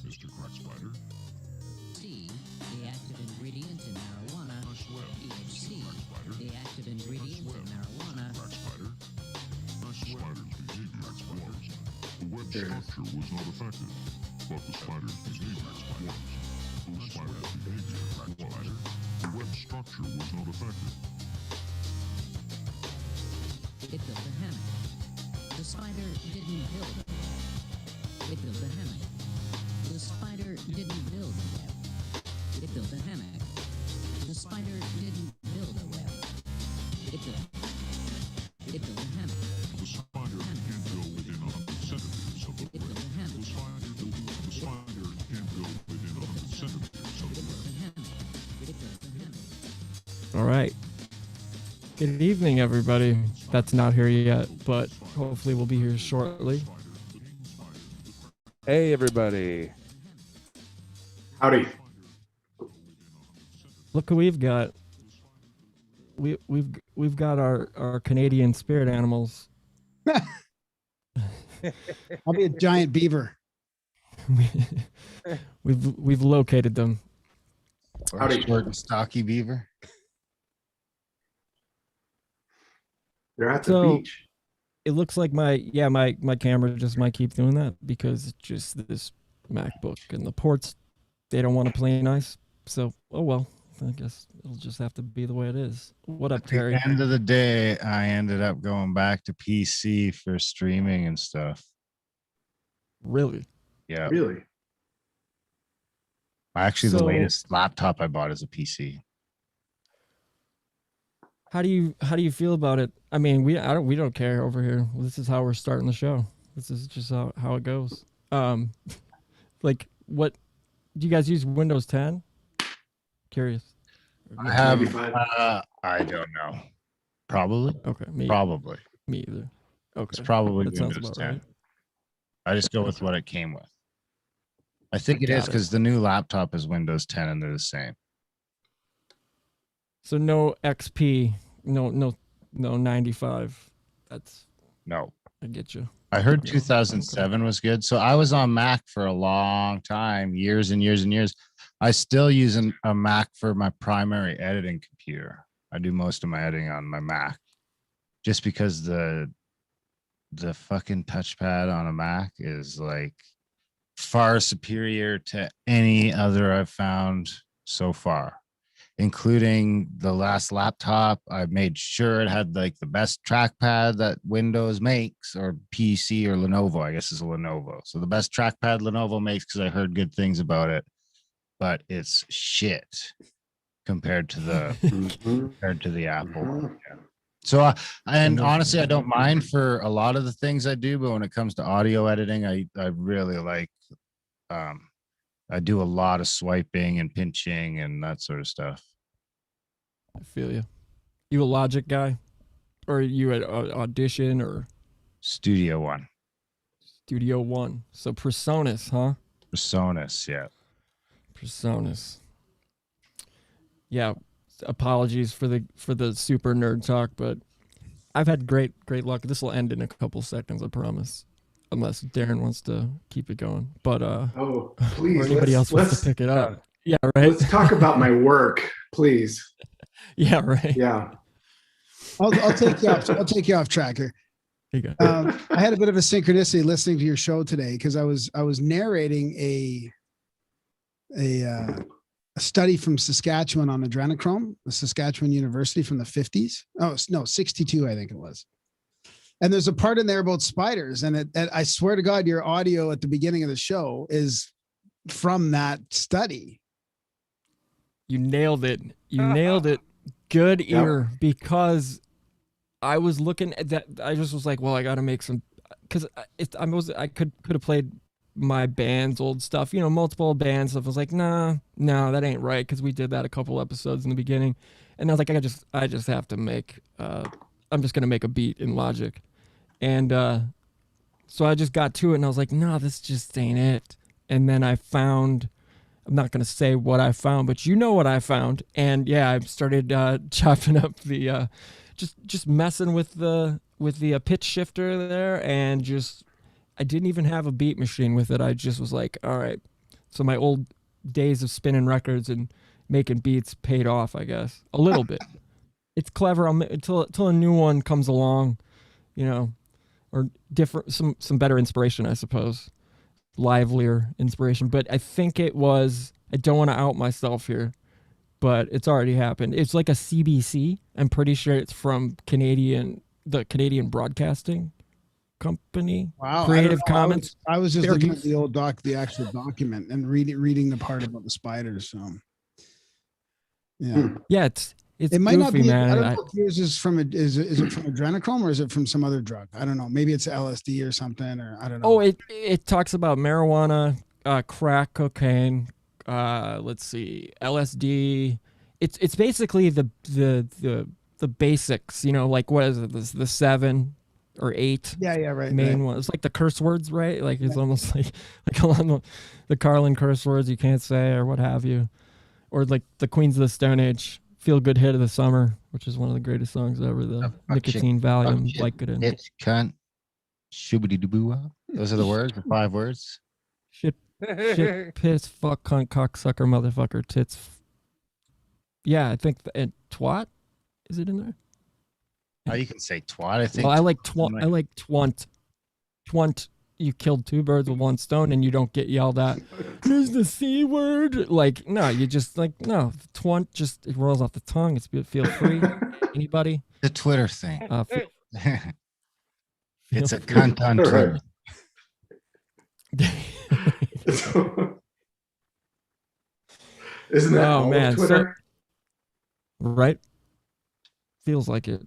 Mr. Crack Spider. C, the active ingredient in marijuana. Nice web, THC, Mr. Crack Spider. the active ingredient in marijuana. Crack Spider. Nice spider's behavior was. The web structure was not affected, but the spider's behavior was. The spider's behavior was. The web structure was not affected. It built a hammock. The spider didn't build a web. It built a hammock. The spider didn't build a web. It built a hammock. The spider didn't build a web. It built a hammock. The spider can't go within 100 centimeters of the It built a hammock. The spider can't go within 100 centimeters of the It built web. a hammock. It built a hammock. All right. Good evening, everybody. That's not here yet, but hopefully we'll be here shortly. Hey, everybody. Howdy. Look who we've got. We've got our Canadian spirit animals. I'll be a giant beaver. We've located them. Or Howdy. short and stocky beaver. They're at the So- beach. It looks like my camera just might keep doing that because it's just this MacBook and the ports, they don't want to play nice. So, oh well, I guess it'll just have to be the way it is. What up, At Terry? the end of the day, I ended up going back to PC for streaming and stuff. Really? Yeah. Really? Actually, So- the latest laptop I bought is a PC. How do you feel about it? I mean, we don't care over here. This is how we're starting the show. This is just how it goes. Like, what do you guys use? Windows 10? Curious. I have, 95. I don't know. Probably. Okay, Probably. me either. Okay, It's probably that sounds Windows about 10. right. I just go with what it came with. I think it is Got it. because the new laptop is Windows 10 and they're the same. So no XP, no 95. That's No. I get you. I heard Yeah, 2007 was good. So I was on Mac for a long time, years and years and years. I still use a Mac for my primary editing computer. I do most of my editing on my Mac just because the fucking touchpad on a Mac is like far superior to any other I've found so far, including the last laptop. I made sure it had like the best trackpad that Windows makes, or PC or Lenovo, I guess is a Lenovo. So the best trackpad Lenovo makes, because I heard good things about it, but it's shit compared to the Apple one. Yeah. So and honestly, I don't mind for a lot of the things I do, but when it comes to audio editing, I really like I do a lot of swiping and pinching and that sort of stuff. I feel you. You a Logic guy, or you at Audition or Studio One. Studio One? So Presonus, huh? Presonus, yeah. Presonus. Yeah. Apologies for the super nerd talk, but I've had great luck. This will end in a couple seconds, I promise. Unless Darren wants to keep it going. But Oh, or please. anybody else wants let's, to pick it up. Yeah, right. let's talk about my work, please. Yeah, right. Yeah. I'll take you off. I'll take you off track here. There you go. I had a bit of a synchronicity listening to your show today because I was narrating a study from Saskatchewan on adrenochrome, the Saskatchewan University from the 50s. Oh no, 62, I think it was. And there's a part in there about spiders, and I swear to God, your audio at the beginning of the show is from that study. You nailed it. You nailed it. Good ear, because I was looking at that. I just was like, well, I got to make some, because I could have played my band's old stuff, multiple bands stuff. I was like, no, that ain't right, because we did that a couple episodes in the beginning, and I was like, I just have to make. I'm just gonna make a beat in Logic, and so I just got to it, and I was like, no, this just ain't it. And then I found. I'm not going to say what I found, but you know what I found. And yeah, I started chopping up the, just messing with the pitch shifter there, and I didn't even have a beat machine with it. I just was like, all right, So my old days of spinning records and making beats paid off, I guess, a little bit. It's clever until a new one comes along, you know, or different, some better inspiration, I suppose, livelier inspiration. But I think it was. I don't want to out myself here, but it's already happened. It's like a CBC. I'm pretty sure it's from the Canadian Broadcasting Company. Wow. Creative Commons. I was just Fair looking use. at the actual document and reading the part about the spiders. So yeah. Yeah, it's It might not goofy, be. man. I don't know if yours is from is it from adrenochrome or is it from some other drug? I don't know. Maybe it's LSD or something, or I don't know. Oh, it talks about marijuana, crack cocaine, let's see, LSD. It's basically the basics, you know, like what is it? The 7 or 8 Yeah, right. main right. ones. It's like the curse words, right? Like it's almost like along the Carlin curse words you can't say or what have you. Or like the Queens of the Stone Age, Feel Good Hit of the Summer, which is one of the greatest songs ever. The Nicotine Valium, like it in. It's cunt. Shoobity doo. Those are the words, the 5 words. Shit, piss, fuck, cunt, cocksucker, motherfucker, tits. Yeah, I think and twat. Is it in there? Oh, you can say twat. I think. Well, I like twat. I like twunt. Twunt. You killed 2 birds with 1 stone, and you don't get yelled at. Here's the C word. Like, no, you just like no. Twunt just it rolls off the tongue. Feel free. Anybody? The Twitter thing. It's a Feel cunt on Twitter. Isn't that Oh, all of man, so- Twitter? Right? Feels like it.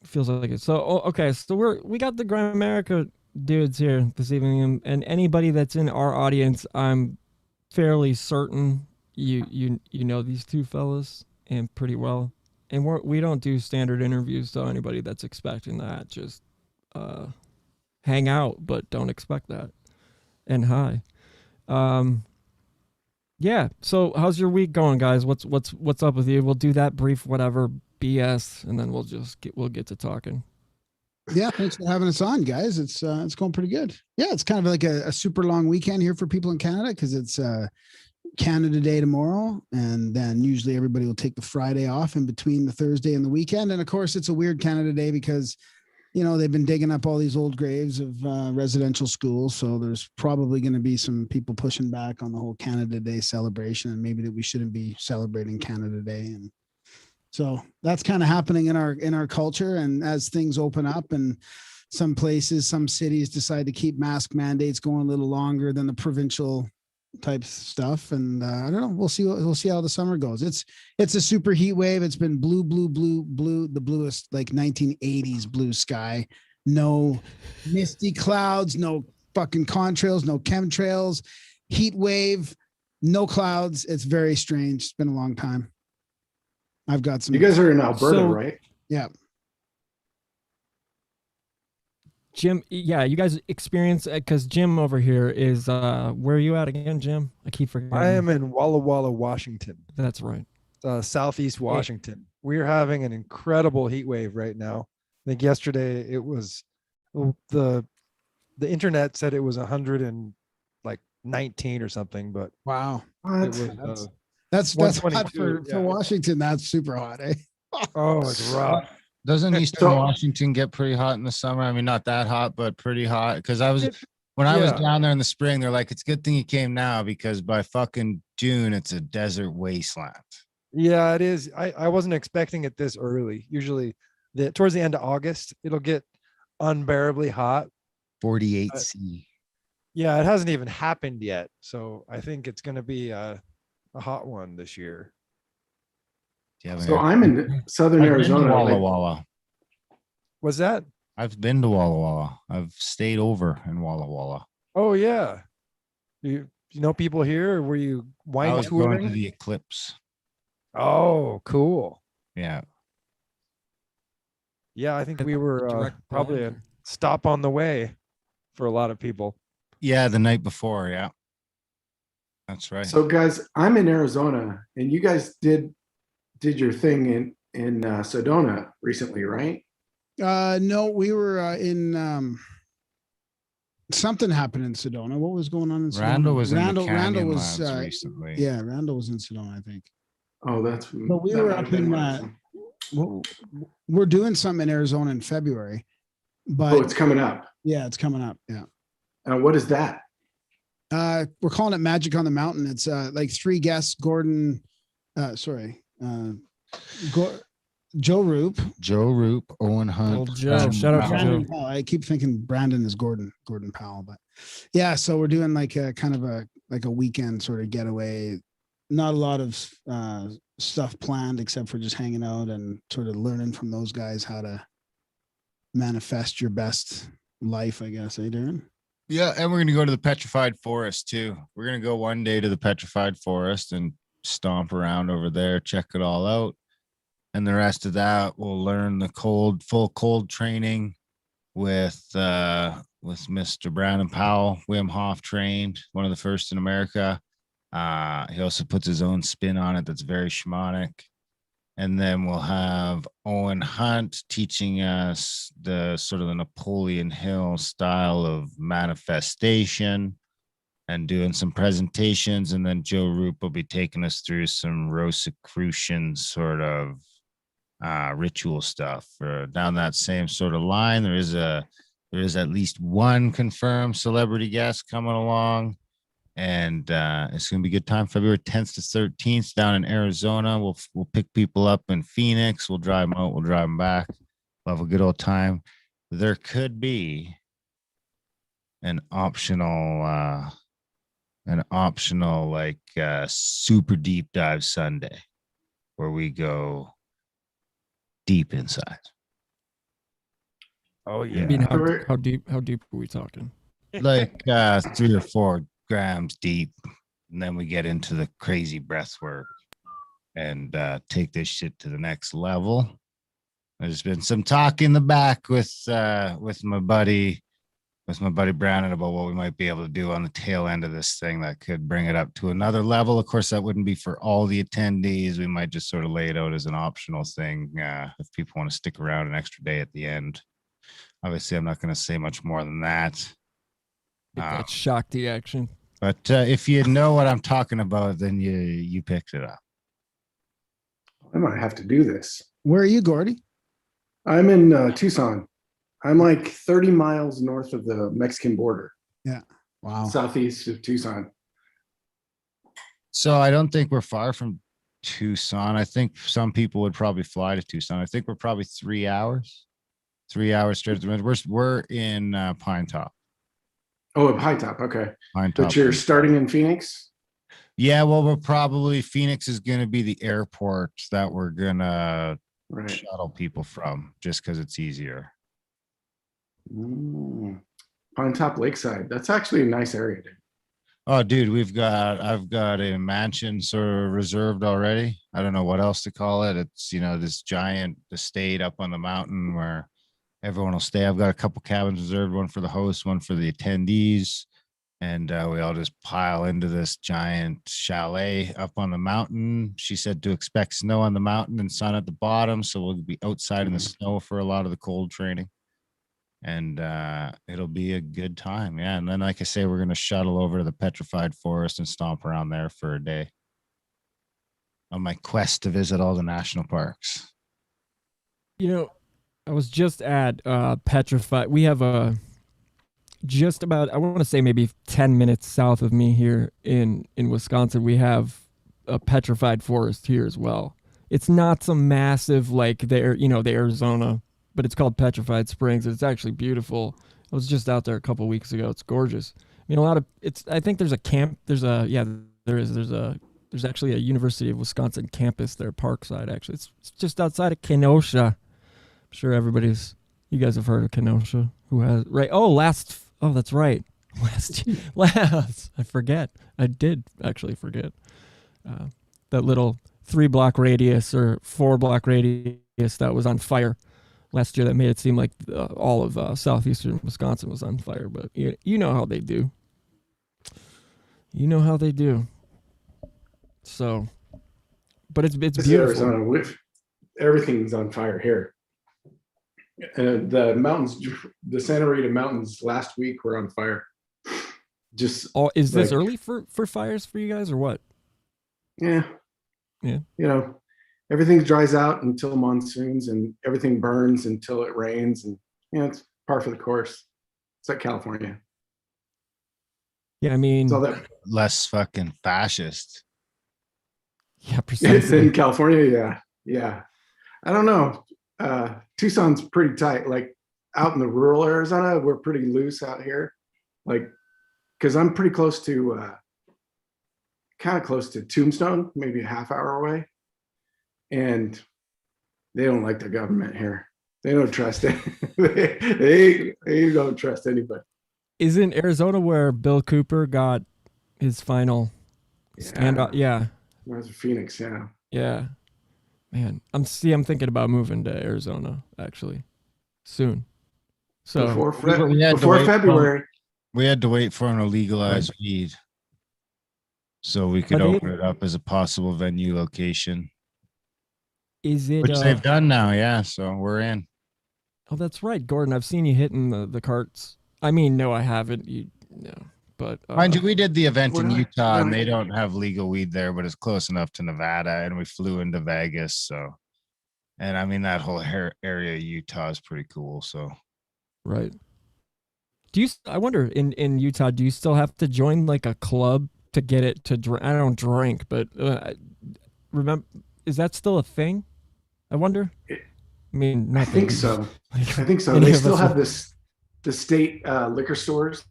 So okay, so we got the Grimerica dudes here this evening, and anybody that's in our audience, I'm fairly certain you know these 2 fellas and pretty well. And we don't do standard interviews, so anybody that's expecting that, just hang out, but don't expect that. And hi. Yeah. So how's your week going, guys? What's up with you? We'll do that brief whatever BS, and then we'll get to talking. Yeah, thanks for having us on, guys. It's going pretty good. Yeah, it's kind of like a super long weekend here for people in Canada because it's Canada Day tomorrow, and then usually everybody will take the Friday off in between the Thursday and the weekend. And of course, it's a weird Canada Day because you know they've been digging up all these old graves of residential schools, so there's probably going to be some people pushing back on the whole Canada Day celebration, and maybe that we shouldn't be celebrating Canada Day. And so that's kind of happening in our culture. And as things open up and some places, some cities decide to keep mask mandates going a little longer than the provincial type stuff. And I don't know, we'll see how the summer goes. It's a super heat wave. It's been blue, the bluest, like 1980s blue sky, no misty clouds, no fucking contrails, no chemtrails, heat wave, no clouds. It's very strange. It's been a long time. I've got some. You guys are in Alberta, right? Yeah. Jim, yeah, you guys experience because Jim over here is where are you at again, Jim? I keep forgetting. I am in Walla Walla, Washington. That's right. Southeast Washington. We're having an incredible heat wave right now. I think yesterday it was the internet said it was 119 or something, but Wow. it was That's hot 122, for Washington. That's super hot, eh? oh, it's rough. Doesn't Eastern Washington get pretty hot in the summer? I mean, not that hot, but pretty hot. Because I was down there in the spring, they're like, it's a good thing you came now because by fucking June, it's a desert wasteland. Yeah, it is. I wasn't expecting it this early. Usually towards the end of August, it'll get unbearably hot. 48 C. Yeah, it hasn't even happened yet. So I think it's going to be a hot one this year. So I'm in Southern Arizona. Walla Walla. Was that? I've been to Walla Walla. I've stayed over in Walla Walla. Oh yeah. You know people here, or were you I wine was going to touring? the eclipse. Oh, cool. Yeah. Yeah, I think we were Direct probably a blog. stop on the way for a lot of people. Yeah, the night before. Yeah. That's right. So guys, I'm in Arizona, and you guys did your thing in Sedona recently, right? No, we were in something happened in Sedona. What was going on in Sedona? Randall was in the Randall Canyon was Lands recently. yeah, Randall was in Sedona, I think. Oh, that's. But we that were might have up been in what it was. we're doing something in Arizona in February. But Oh, it's coming up. yeah, it's coming up. Yeah. What is that? We're calling it Magic on the Mountain. It's like 3 guests, Gordon, Joe Roop. Joe Roop, Owen Hunt. Old Joe. Brandon Shout out to Powell. Brandon Joe. Powell. I keep thinking Brandon is Gordon Powell, but yeah, so we're doing like a kind of a weekend sort of getaway. Not a lot of stuff planned except for just hanging out and sort of learning from those guys how to manifest your best life, I guess, Darren? Yeah, and we're gonna go to the Petrified Forest too. We're gonna go one day to the Petrified Forest and stomp around over there, check it all out. And the rest of that, we'll learn the full cold training with Mr. Brandon Powell, Wim Hof trained, one of the first in America. He also puts his own spin on it that's very shamanic. And then we'll have Owen Hunt teaching us the sort of the Napoleon Hill style of manifestation and doing some presentations. And then Joe Roop will be taking us through some Rosicrucian sort of ritual stuff. Down that same sort of line, there is at least one confirmed celebrity guest coming along. And it's going to be a good time. February 10th to 13th down in Arizona. We'll pick people up in Phoenix. We'll drive them out. We'll drive them back. We'll have a good old time. There could be an optional like super deep dive Sunday where we go deep inside. Oh I yeah. mean, how deep are we talking? Like 3 or 4 grams deep, and then we get into the crazy breath work and take this shit to the next level. There's been some talk in the back with my buddy Brandon about what we might be able to do on the tail end of this thing that could bring it up to another level. Of course, that wouldn't be for all the attendees. We might just sort of lay it out as an optional thing if people want to stick around an extra day at the end. Obviously, I'm not going to say much more than that. Get that shock the action. But if you know what I'm talking about, then you picked it up. I might have to do this. Where are you, Gordy? I'm in Tucson. I'm like 30 miles north of the Mexican border. Yeah. Wow. Southeast of Tucson. So I don't think we're far from Tucson. I think some people would probably fly to Tucson. I think we're probably 3 hours. 3 hours straight to the wind. We're in Pine Top. Oh, at High Top. Okay. Pine Top. But you're starting in Phoenix? Yeah, well, we're probably Phoenix is going to be the airport that we're going to shuttle people from just because it's easier. Pine Top Lakeside. That's actually a nice area, dude. Oh, dude, I've got a mansion sort of reserved already. I don't know what else to call it. It's, this giant estate up on the mountain where everyone will stay. I've got a couple cabins reserved, one for the host, one for the attendees. And we all just pile into this giant chalet up on the mountain. She said to expect snow on the mountain and sun at the bottom. So we'll be outside in the snow for a lot of the cold training. And it'll be a good time. Yeah. And then, like I say, we're going to shuttle over to the Petrified Forest and stomp around there for a day on my quest to visit all the national parks. I was just at Petrified. We have just about, I want to say maybe 10 minutes south of me here in Wisconsin. We have a Petrified Forest here as well. It's not some massive like the Arizona, but it's called Petrified Springs. It's actually beautiful. I was just out there a couple weeks ago. It's gorgeous. I mean, I think there's a camp. There is. There's actually a University of Wisconsin campus there, Parkside. Actually, it's just outside of Kenosha. I'm sure you guys have heard of Kenosha. Who has, right? Oh, that's right. Last, I forget. I did actually forget that little 3-block radius or 4-block radius that was on fire last year. That made it seem like all of southeastern Wisconsin was on fire. But you know how they do. So, but it's This is beautiful. Arizona. Everything's on fire here. The mountains, the Santa Rita Mountains last week were on fire. Just Oh, is this like, early for fires for you guys or what? yeah, Yeah. you know, everything dries out until monsoons, and everything burns until it rains, and it's par for the course. It's like California. Yeah, I mean, It's all that Less fucking fascist. yeah, in precisely. California. Yeah. I don't know. Tucson's pretty tight. Like out in the rural Arizona, we're pretty loose out here. Like, because I'm pretty close to, kind of close to Tombstone, maybe a half hour away, and they don't like the government here. They don't trust it. they don't trust anybody. Isn't Arizona where Bill Cooper got his final standoff? Yeah. Where's Phoenix? Yeah. Yeah. Man, I'm thinking about moving to Arizona actually soon. So Before, we had to before wait February. We had to wait for an illegalized weed so we could But they- open it up as a possible venue location, is it which they've done now. Yeah, so we're in. Oh, that's right, Gordon. I've seen you hitting the carts. I mean, no, I haven't. But Mind you, we did the event in We're not- Utah, we're and not- they don't have legal weed there, but it's close enough to Nevada, and we flew into Vegas. So, and I mean that whole area of Utah is pretty cool. So, right. Do you? I wonder in Utah, do you still have to join like a club to get it to drink? I don't drink, but remember, is that still a thing? I wonder. I mean, I not think that- so. like, I think so. any They of still us have would- the state liquor stores.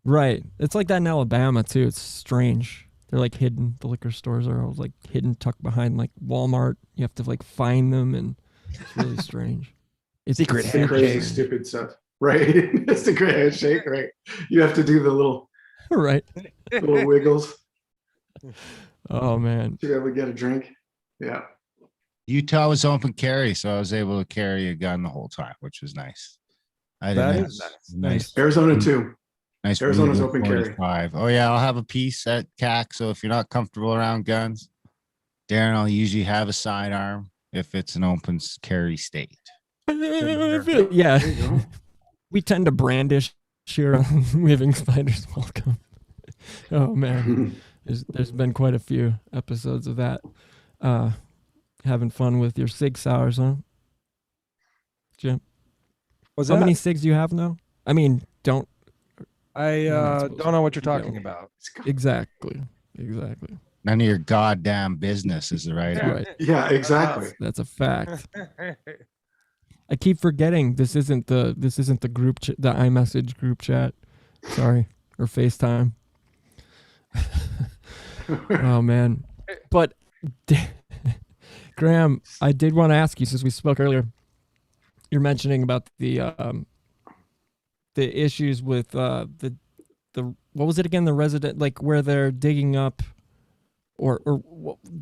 Right. It's like that in Alabama too. It's strange. They're like hidden. The liquor stores are all like hidden, tucked behind like Walmart. You have to like find them, and it's really strange. It's Secret it's The super crazy, strange. stupid stuff. Right. It's the great handshake, right? You have to do the little Right. wiggles Oh man. to be able to get a drink. Yeah. Utah was open carry, so I was able to carry a gun the whole time, which was nice. I That didn't is have- nice. Arizona too. Nice. Arizona's Ruger open carry. 45. Oh yeah, I'll have a piece at CAC. So if you're not comfortable around guns, Darren, I'll usually have a sidearm if it's an open carry state. Yeah. There you go. We tend to brandish here on Waving Spiders Welcome. Oh man. There's been quite a few episodes of that. Having fun with your Sig Sauers, huh? Jim. Was How that? many SIGs do you have now? I mean, don't I not supposed don't know what you're to. talking about. exactly. None of your goddamn business is the right. Right. Yeah, exactly. That's a fact. I keep forgetting this isn't the group the iMessage group chat. Sorry, or FaceTime. Oh man. But Graham, I did want to ask you, since we spoke earlier, you're mentioning about the issues with the what was it again, the resident, like where they're digging up, or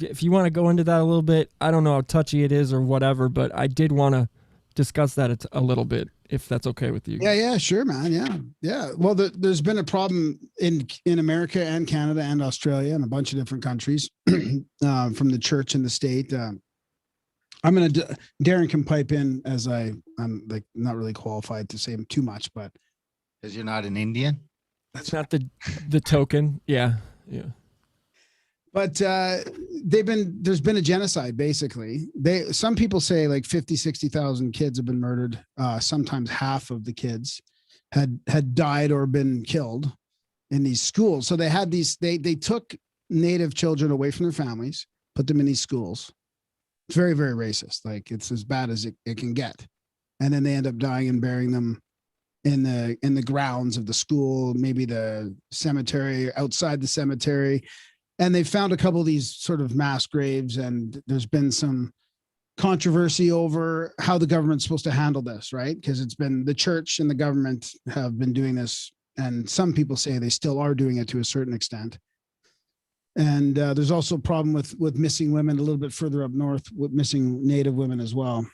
if you want to go into that a little bit. I don't know how touchy it is or whatever, but I did want to discuss that a little bit, if that's okay with you. Yeah, sure, man. Yeah. Well, there's been a problem in America and Canada and Australia and a bunch of different countries from the church and the state. Darren can pipe in as I'm like not really qualified to say too much, but Because you're not an Indian. That's not the token. Yeah. But there's been a genocide, basically. Some people say like 50, 60,000 kids have been murdered. Sometimes half of the kids had died or been killed in these schools. So they had they took Native children away from their families, put them in these schools. It's very, very racist. Like it's as bad as it can get. And then they end up dying and burying them in the grounds of the school, maybe the cemetery, outside the cemetery. And they found a couple of these sort of mass graves, and there's been some controversy over how the government's supposed to handle this, right? Because it's been the church and the government have been doing this, and some people say they still are doing it to a certain extent. And there's also a problem with missing women a little bit further up north, with missing Native women as well.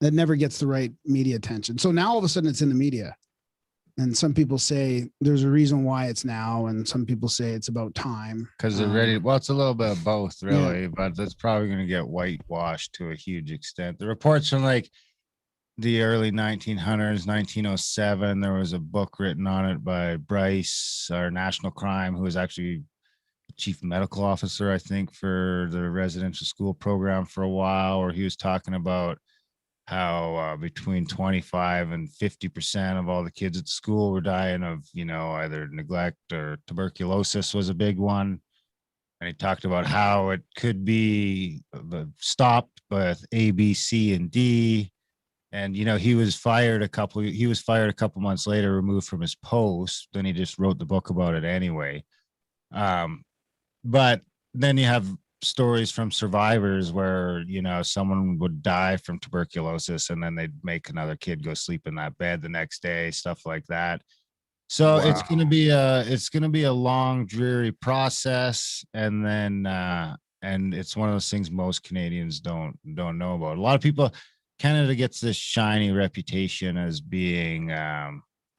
That never gets the right media attention. So now all of a sudden it's in the media. And some people say there's a reason why it's now, and some people say it's about time. Because they're ready. Well, it's a little bit of both, really, but that's probably going to get whitewashed to a huge extent. The reports from like the early 1900s, 1907. There was a book written on it by Bryce, our national crime, who was actually chief medical officer, I think, for the residential school program for a while, where he was talking about how between 25 and 50% of all the kids at school were dying of, either neglect or tuberculosis was a big one. And he talked about how it could be stopped with A, B, C, and D. And he was fired a couple months later, removed from his post. Then he just wrote the book about it anyway. But then you have stories from survivors where someone would die from tuberculosis and then they'd make another kid go sleep in that bed the next day, stuff like that. So it's Wow. going to be a long, dreary process. And then and it's one of those things most Canadians don't know about. A lot of people, Canada gets this shiny reputation as being a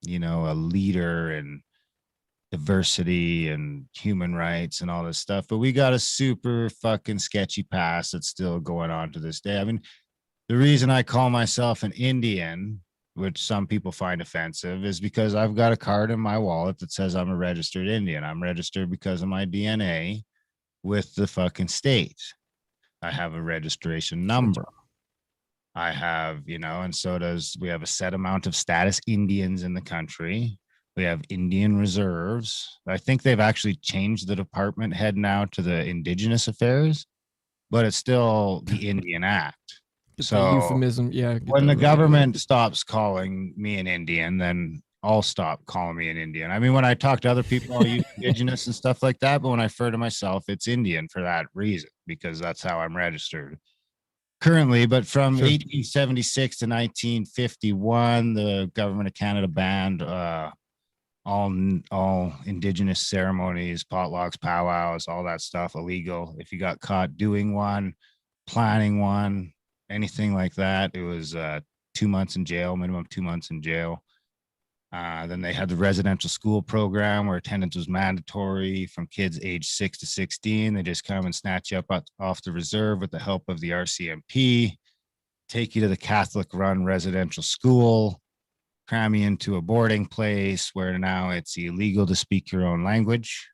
leader in diversity and human rights and all this stuff, but we got a super fucking sketchy past that's still going on to this day. I mean, the reason I call myself an Indian, which some people find offensive, is because I've got a card in my wallet that says I'm a registered Indian. I'm registered because of my DNA with the fucking state. I have a registration number. I have, and so we have a set amount of status Indians in the country. We have Indian reserves. I think they've actually changed the department head now to the Indigenous Affairs, but it's still the Indian Act. Get So the euphemism, yeah. get when that the right. government stops calling me an Indian, then I'll stop calling me an Indian. I mean, when I talk to other people, I'll use Indigenous and stuff like that. But when I refer to myself, it's Indian for that reason, because that's how I'm registered currently. But from 1876 to 1951, the government of Canada banned all Indigenous ceremonies, potlucks, powwows, all that stuff illegal. If you got caught doing one, planning one, anything like that, it was 2 months in jail, minimum 2 months in jail. Then they had the residential school program where attendance was mandatory from kids age 6 to 16. They just come and snatch you up off the reserve with the help of the RCMP, take you to the Catholic-run residential school, cram you into a boarding place where now it's illegal to speak your own language.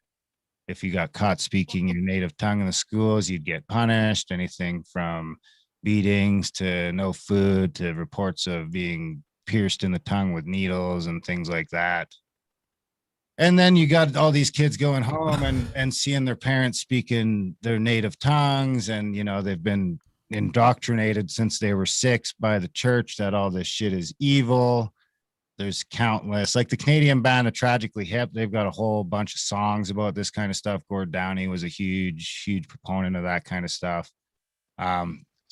If you got caught speaking your native tongue in the schools, you'd get punished. Anything from beatings to no food to reports of being pierced in the tongue with needles and things like that. And then you got all these kids going home and seeing their parents speaking their native tongues. And, they've been indoctrinated since they were 6 by the church that all this shit is evil. There's countless, like the Canadian band, the Tragically Hip. They've got a whole bunch of songs about this kind of stuff. Gord Downey was a huge proponent of that kind of stuff.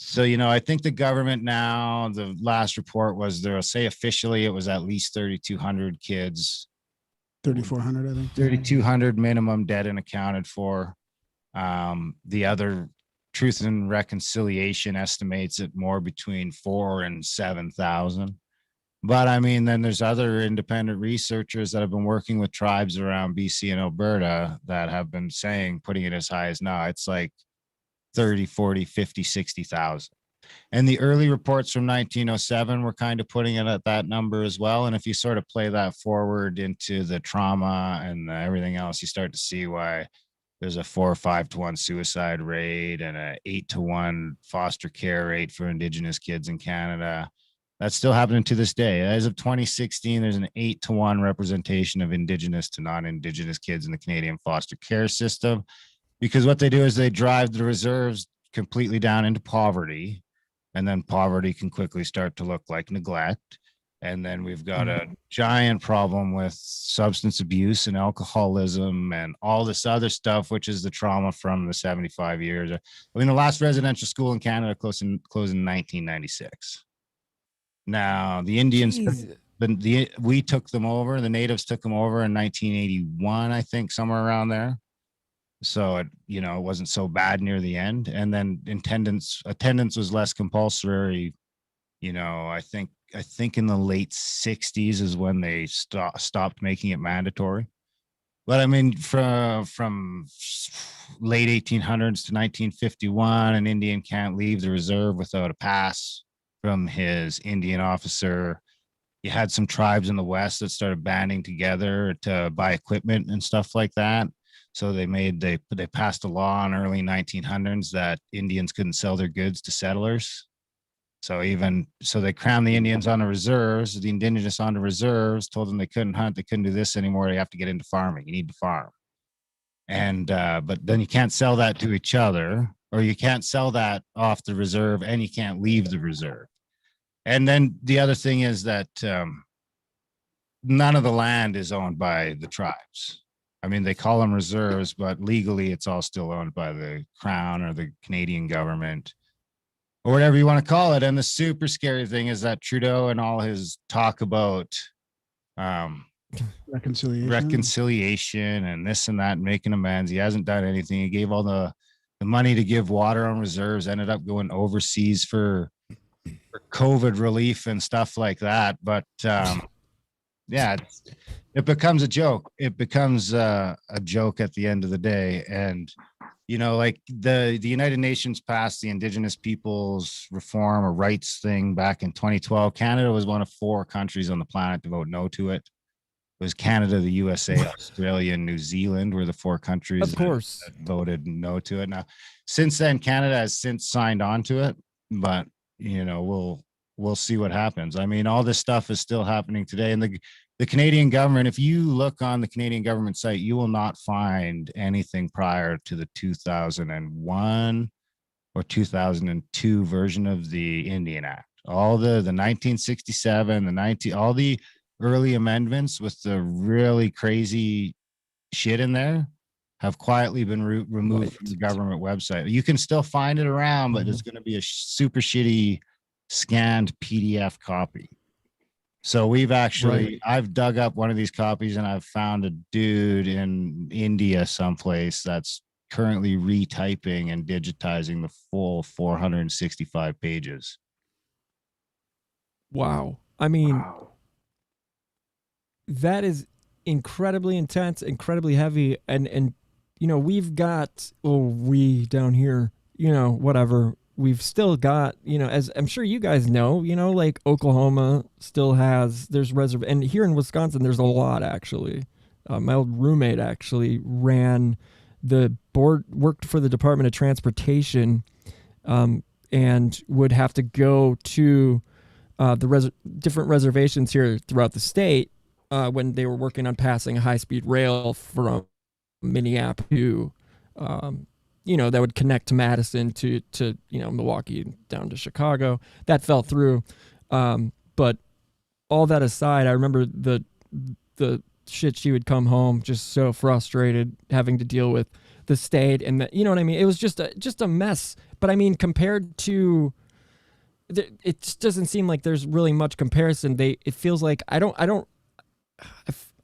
So, I think the government now, the last report was they'll say officially it was at least 3,200 kids. 3,400, I think. 3,200 minimum dead and accounted for. The other Truth and Reconciliation estimates it more between 4,000 and 7,000. But I mean, then there's other independent researchers that have been working with tribes around BC and Alberta that have been saying, putting it as high as now, it's like 30, 40, 50, 60,000. And the early reports from 1907 were kind of putting it at that number as well. And if you sort of play that forward into the trauma and everything else, you start to see why there's a 4 or 5 to 1 suicide rate and a 8 to 1 foster care rate for Indigenous kids in Canada. That's still happening to this day. As of 2016, there's an 8 to 1 representation of Indigenous to non-Indigenous kids in the Canadian foster care system, because what they do is they drive the reserves completely down into poverty, and then poverty can quickly start to look like neglect. And then we've got a giant problem with substance abuse and alcoholism and all this other stuff, which is the trauma from the 75 years. I mean, the last residential school in Canada closed in 1996. Now, the Indians, we took them over. The natives took them over in 1981, I think, somewhere around there. So it wasn't so bad near the end. And then attendance was less compulsory. I think in the late 60s is when they stopped making it mandatory. But I mean, from late 1800s to 1951, an Indian can't leave the reserve without a pass. from his Indian officer. You had some tribes in the West that started banding together to buy equipment and stuff like that. So they passed a law in early 1900s that Indians couldn't sell their goods to settlers. So they crammed the Indians on the reserves, the indigenous on the reserves, told them they couldn't hunt, they couldn't do this anymore. They have to get into farming. You need to farm. And but then you can't sell that to each other, or you can't sell that off the reserve, and you can't leave the reserve. And then the other thing is that none of the land is owned by the tribes. I mean, they call them reserves, but legally it's all still owned by the Crown or the Canadian government, or whatever you want to call it. And the super scary thing is that Trudeau and all his talk about reconciliation and this and that, and making amends, he hasn't done anything. He gave all the money to give water on reserves, ended up going overseas for COVID relief and stuff like that. But yeah, it becomes a joke. It becomes a joke at the end of the day. And like the United Nations passed the Indigenous Peoples Reform or Rights thing back in 2012. Canada was one of 4 countries on the planet to vote no to it. It was Canada, the USA, Australia, and New Zealand were the 4 countries Of course. that voted no to it. Now, since then, Canada has since signed on to it, but we'll see what happens. I mean, all this stuff is still happening today. And the Canadian government, if you look on the Canadian government site, you will not find anything prior to the 2001 or 2002 version of the Indian Act. All the 1967, all the early amendments with the really crazy shit in there have quietly been removed from the government website. You can still find it around, but it's going to be a super shitty scanned PDF copy. So I've dug up one of these copies, and I've found a dude in India someplace that's currently retyping and digitizing the full 465 pages. Wow. I mean, that is incredibly intense, incredibly heavy. And we've got, we down here, whatever, we've still got, as I'm sure you guys know, like Oklahoma still has, there's and here in Wisconsin, there's a lot actually. My old roommate actually ran the board, worked for the Department of Transportation, and would have to go to the different reservations here throughout the state when they were working on passing a high-speed rail from Minneapolis to, that would connect to Madison to Milwaukee down to Chicago. That fell through. But all that aside, I remember the shit she would come home just so frustrated having to deal with the state and you know what I mean? It was just a mess. But I mean, compared to, it just doesn't seem like there's really much comparison. It feels like I don't want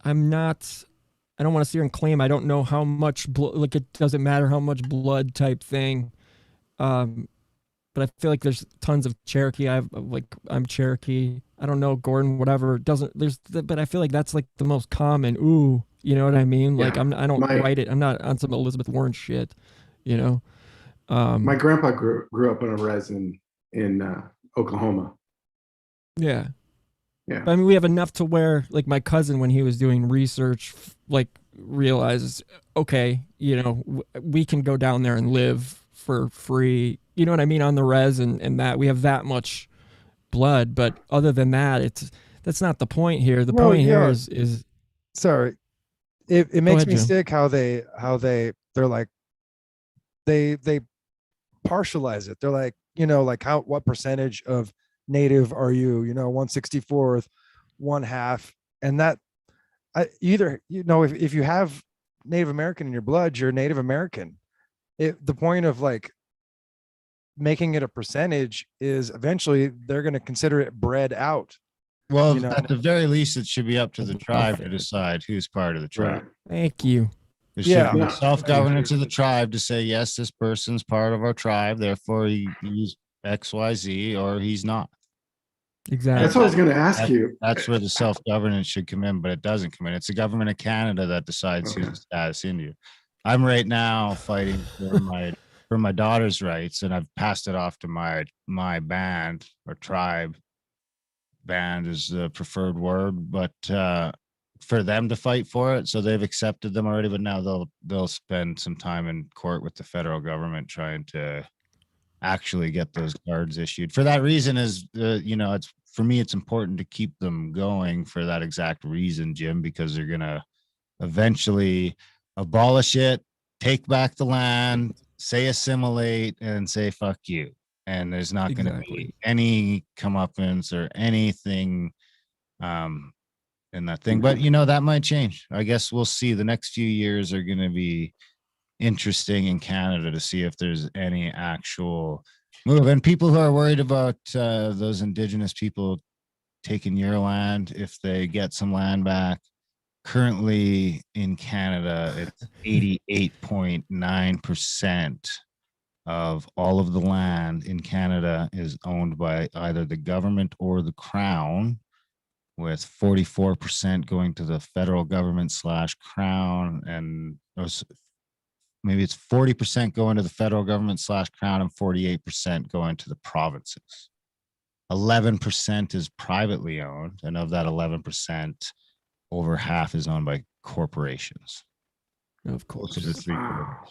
to sit here and claim I don't know how much like it doesn't matter how much blood type thing. But I feel like there's tons of Cherokee. I'm Cherokee. I don't know, Gordon, whatever. But I feel like that's like the most common. Ooh, you know what I mean? Yeah, like I don't write it. I'm not on some Elizabeth Warren shit, My grandpa grew up on a res in Oklahoma. Yeah. Yeah. But I mean, we have enough to where, like, my cousin, when he was doing research, like, realizes, okay, we can go down there and live for free. You know what I mean? On the res and that we have that much blood. But other than that, that's not the point here. The point here is sorry. It makes ahead, me Joe. sick how they're like, they partialize it. They're like, what percentage of Native are you, 1/64th, 1/2, and that if you have Native American in your blood, you're Native American. The point of like making it a percentage is eventually they're going to consider it bred out. Well, at the very least, it should be up to the tribe to decide who's part of the tribe. Thank you. There should be self-governance of the tribe to say, yes, this person's part of our tribe, therefore he's XYZ, or he's not. Exactly. That's what I was going to ask you. That's where the self-governance should come in, but it doesn't come in. It's the government of Canada that decides who's the status Indian. I'm right now fighting for my for my daughter's rights, and I've passed it off to my band or tribe. Band is the preferred word, but for them to fight for it, so they've accepted them already. But now they'll spend some time in court with the federal government trying to actually get those cards issued. For that reason, is it's for me, it's important to keep them going for that exact reason, Jim, because they're gonna eventually abolish it, take back the land, say assimilate, and say fuck you. And there's not going to be any comeuppance or anything in that thing. But that might change. I guess we'll see. The next few years are going to be interesting in Canada to see if there's any actual move. And people who are worried about those Indigenous people taking your land, if they get some land back, currently in Canada, it's 88.9% of all of the land in Canada is owned by either the government or the crown, with 44% going to the federal government / crown, and maybe it's 40% going to the federal government / crown and 48% going to the provinces. 11% is privately owned, and of that 11%, over half is owned by corporations. Of course. To the 3/4.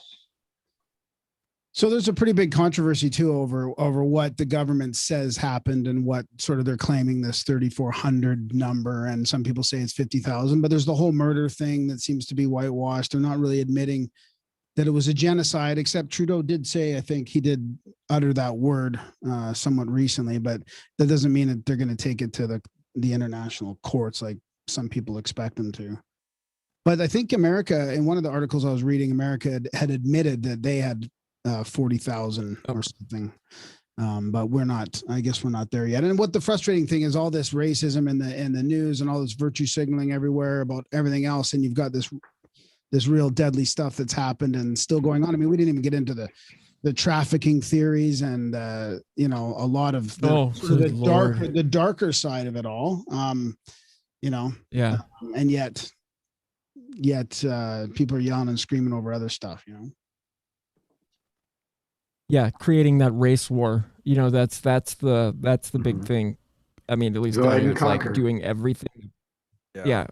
So there's a pretty big controversy too over what the government says happened and what sort of they're claiming this 3,400 number. And some people say it's 50,000, but there's the whole murder thing that seems to be whitewashed. They're not really admitting that it was a genocide, except Trudeau did say, I think he did utter that word somewhat recently, but that doesn't mean that they're going to take it to the international courts like some people expect them to. But I think America, in one of the articles I was reading, America had admitted that they had 40,000 or something. But I guess we're not there yet. And what the frustrating thing is, all this racism in the news and all this virtue signaling everywhere about everything else. And you've got this real deadly stuff that's happened and still going on. I mean, we didn't even get into the trafficking theories and, a lot of the darker side of it all. Yeah. And yet people are yelling and screaming over other stuff, Yeah, creating that race war. That's the big thing. I mean, at least it's like doing everything. Yeah.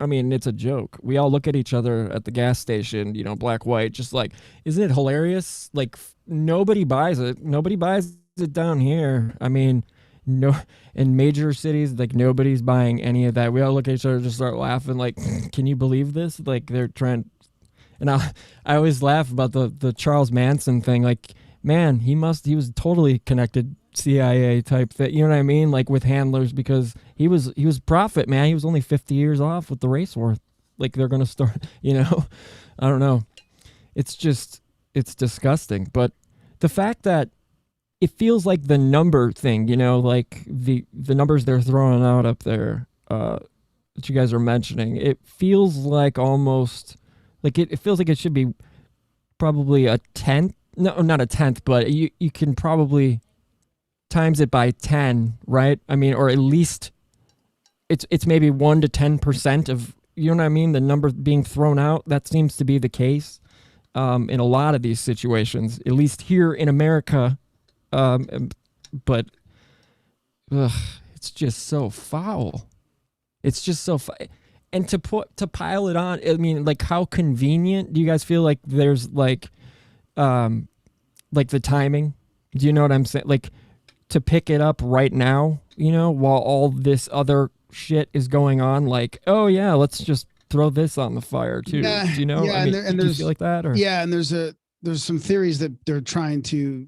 I mean, it's a joke. We all look at each other at the gas station, black, white, just like, isn't it hilarious? Like, nobody buys it. Nobody buys it down here. I mean, no, in major cities, like, nobody's buying any of that. We all look at each other, just start laughing, like, can you believe this? Like, they're trying. And I always laugh about the Charles Manson thing. Like, man, he was totally connected CIA type thing. You know what I mean? Like, with handlers, because he was prophet, man. He was only 50 years off with the race war. Like, they're going to start, I don't know. It's disgusting. But the fact that it feels like the number thing, like the numbers they're throwing out up there, that you guys are mentioning, it feels like almost like it feels like it should be probably a tenth. No, not a tenth, but you can probably times it by 10, right? I mean, or at least it's maybe 1 to 10% of, you know what I mean, the number being thrown out. That seems to be the case in a lot of these situations, at least here in America. But it's just so foul. It's just so and to pile it on. I mean, like, how convenient do you guys feel like there's like the timing? Do you know what I'm saying? Like, to pick it up right now, while all this other shit is going on, like, oh yeah, let's just throw this on the fire too. Yeah, do you know? Yeah, I mean, and do you feel like that? Or? Yeah, and there's some theories that they're trying to,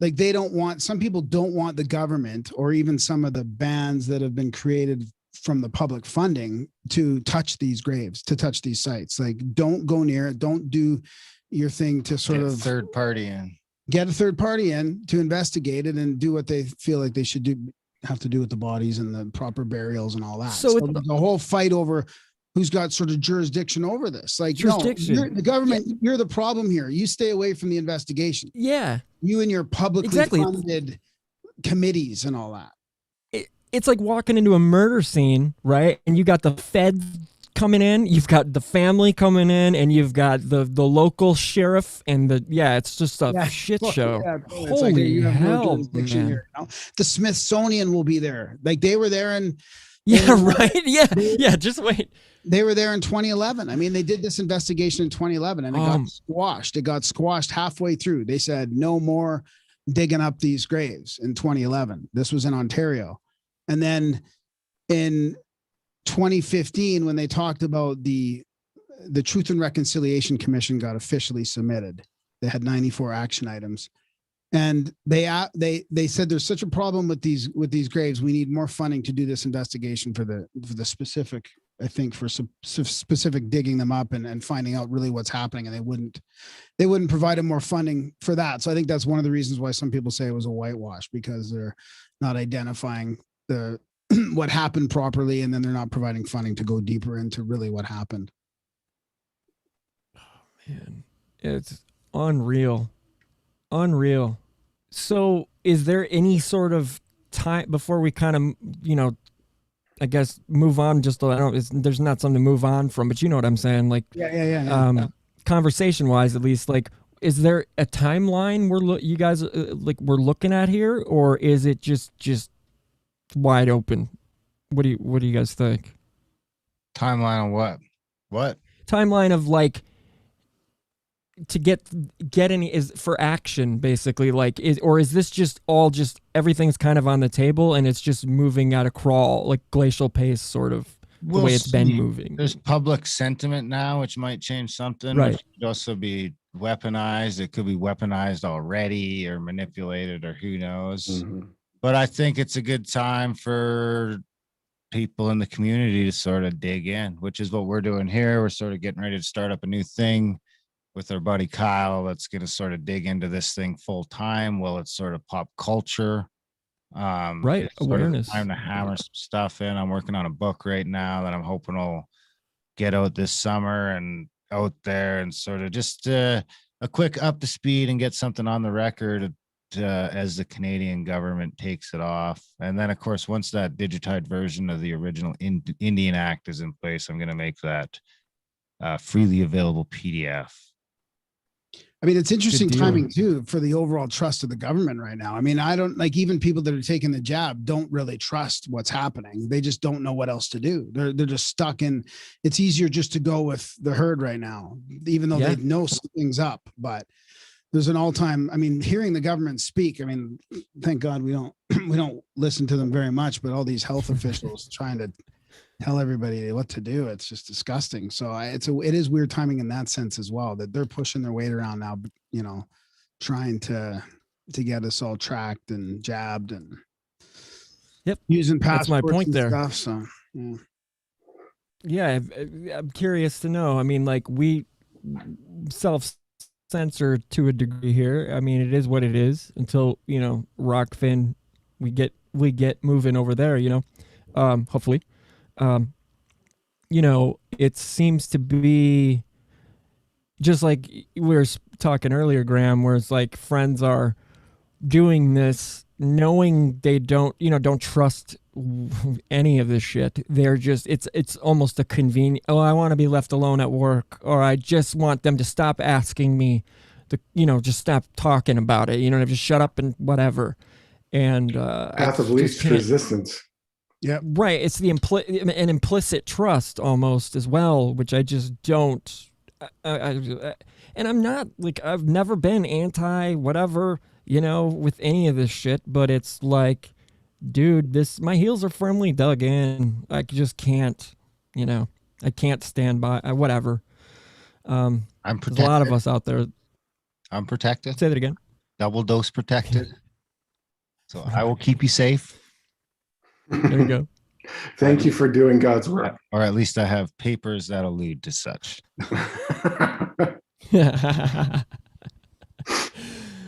like, some people don't want the government or even some of the bands that have been created from the public funding to touch these graves, to touch these sites. Like, don't go near it. Don't do your thing to sort of get a third party in to investigate it and do what they feel like they should have to do with the bodies and the proper burials and all that. So the whole fight over who's got sort of jurisdiction over this. Like, jurisdiction. No, the government, you're the problem here. You stay away from the investigation. Yeah. You and your publicly funded committees and all that. It's like walking into a murder scene, right? And you got the feds coming in, you've got the family coming in, and you've got the local sheriff and it's just a shit show. Yeah, totally. It's Holy like, you have no hell, jurisdiction man. here, you know? The Smithsonian will be there. Like they were there and Yeah, right. Yeah. Just wait. they were there in 2011. I mean, they did this investigation in 2011 and it got squashed. It got squashed halfway through. They said no more digging up these graves in 2011. This was in Ontario. And then in 2015, when they talked about the Truth and Reconciliation Commission got officially submitted, they had 94 action items. And they said there's such a problem with these graves. We need more funding to do this investigation for the specific, I think, for specific digging them up and finding out really what's happening. And they wouldn't provide them more funding for that. So I think that's one of the reasons why some people say it was a whitewash, because they're not identifying what happened properly, and then they're not providing funding to go deeper into really what happened. Man, it's unreal. So is there any sort of time before we kind of, I guess move on, there's not something to move on from, but you know what I'm saying? Like, Yeah. Conversation wise, at least, like, is there a timeline you guys we're looking at here, or is it just wide open? What do you guys think? Timeline on what? What? Timeline of like to get any is for action, basically, like is this just everything's kind of on the table and it's just moving at a crawl, like glacial pace, sort of the way it's been moving? There's public sentiment now, which might change something. Right. Which could also be weaponized. It could be weaponized already or manipulated, or who knows. Mhm. But I think it's a good time for people in the community to sort of dig in, which is what we're doing here. We're sort of getting ready to start up a new thing with our buddy Kyle that's going to sort of dig into this thing full time. Well, it's sort of pop culture. Right. It's sort of Awareness. time to hammer some stuff in. I'm working on a book right now that I'm hoping will get out this summer and out there, and sort of just a quick up to speed and get something on the record as the Canadian government takes it off. And then, of course, once that digitized version of the original Indian Act is in place, I'm going to make that freely available PDF. I mean, it's interesting deal. timing too for the overall trust of the government right now. I mean, I don't like, even people that are taking the jab don't really trust what's happening. They just don't know what else to do. They're just stuck in. It's easier just to go with the herd right now, even though they know something's up. But there's an all-time. I mean, hearing the government speak. I mean, thank God we don't listen to them very much. But all these health officials trying to tell everybody what to do, it's just disgusting. So it is weird timing in that sense as well, that they're pushing their weight around now, trying to get us all tracked and jabbed and using passports. That's my point and there. Stuff, so Yeah, I'm curious to know. I mean, like, we self-censor to a degree here. I mean, it is what it is until, Rockfin, we get moving over there, hopefully. It seems to be just like we were talking earlier, Graham, where it's like friends are doing this knowing they don't trust any of this shit. They're just, it's almost a convenient, I want to be left alone at work, or I just want them to stop asking me just stop talking about it, just shut up and whatever. And Path of least resistance. yeah, right. It's the an implicit trust almost as well, which I just don't. And I'm not like, I've never been anti whatever, with any of this shit. But it's like, dude, my heels are firmly dug in. I just can't, I can't stand by whatever. I'm protected. There's a lot of us out there. I'm protected. Say that again. Double dose protected. So I will keep you safe. There you go. Thank you for doing God's work. Or at least I have papers that allude to such.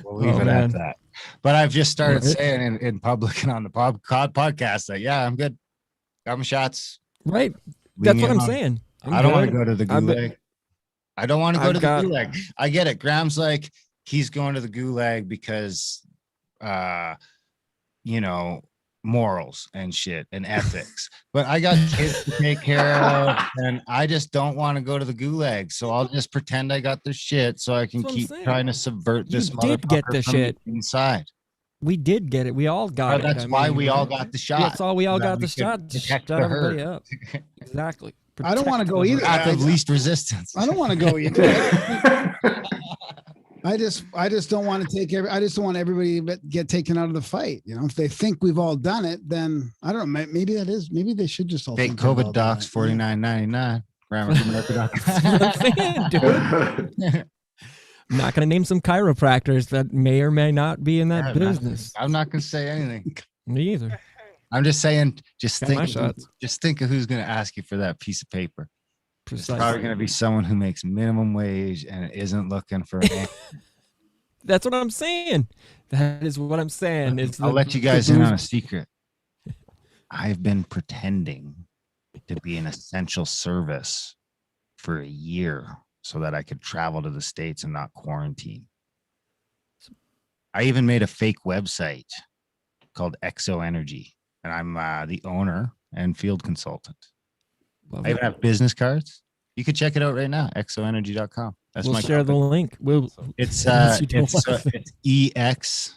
We'll leave it at that. But I've just started saying in public and on the podcast that, I'm good. Got my shots. Right. Leave That's me what I'm alone. saying. I don't want to go to the gulag. I don't want to go to the gulag. I get it. Graham's like, he's going to the gulag because, morals and shit and ethics, but I got kids to take care of, and I just don't want to go to the gulag. So I'll just pretend I got the shit, so I can That's what I'm keep saying. trying to subvert this. You did get motherfucker the from shit. inside. We did get it. We all got it. That's I why mean, we all got the shot. That's all we all so that got we the could shot to protect shut the everybody herd. up. Exactly. I don't want to Protect go the either. herd. Path of least resistance. I don't want to go either. I just don't want to take I just don't want everybody to get taken out of the fight. You know, if they think we've all done it, then I don't know. Maybe they should just all Take think they've all COVID done docs it. $49.99. That's what I'm saying, dude. I'm not going to name some chiropractors that may or may not be in that business. I'm not going to say anything. Me either. I'm just saying, Got my shots. just think of who's going to ask you for that pice of paper. It's probably Precisely. going to be someone who makes minimum wage and isn't looking for. That's what I'm saying. That is what I'm saying. It's I'll let you guys in on a secret. I've been pretending to be an essential service for a year so that I could travel to the States and not quarantine. I even made a fake website called Exo Energy, and I'm the owner and field consultant. Love I it. even have business cards. You can check it out right now, exoenergy.com. That's We'll my share the company. link. We'll. It's Unless you don't want to. it's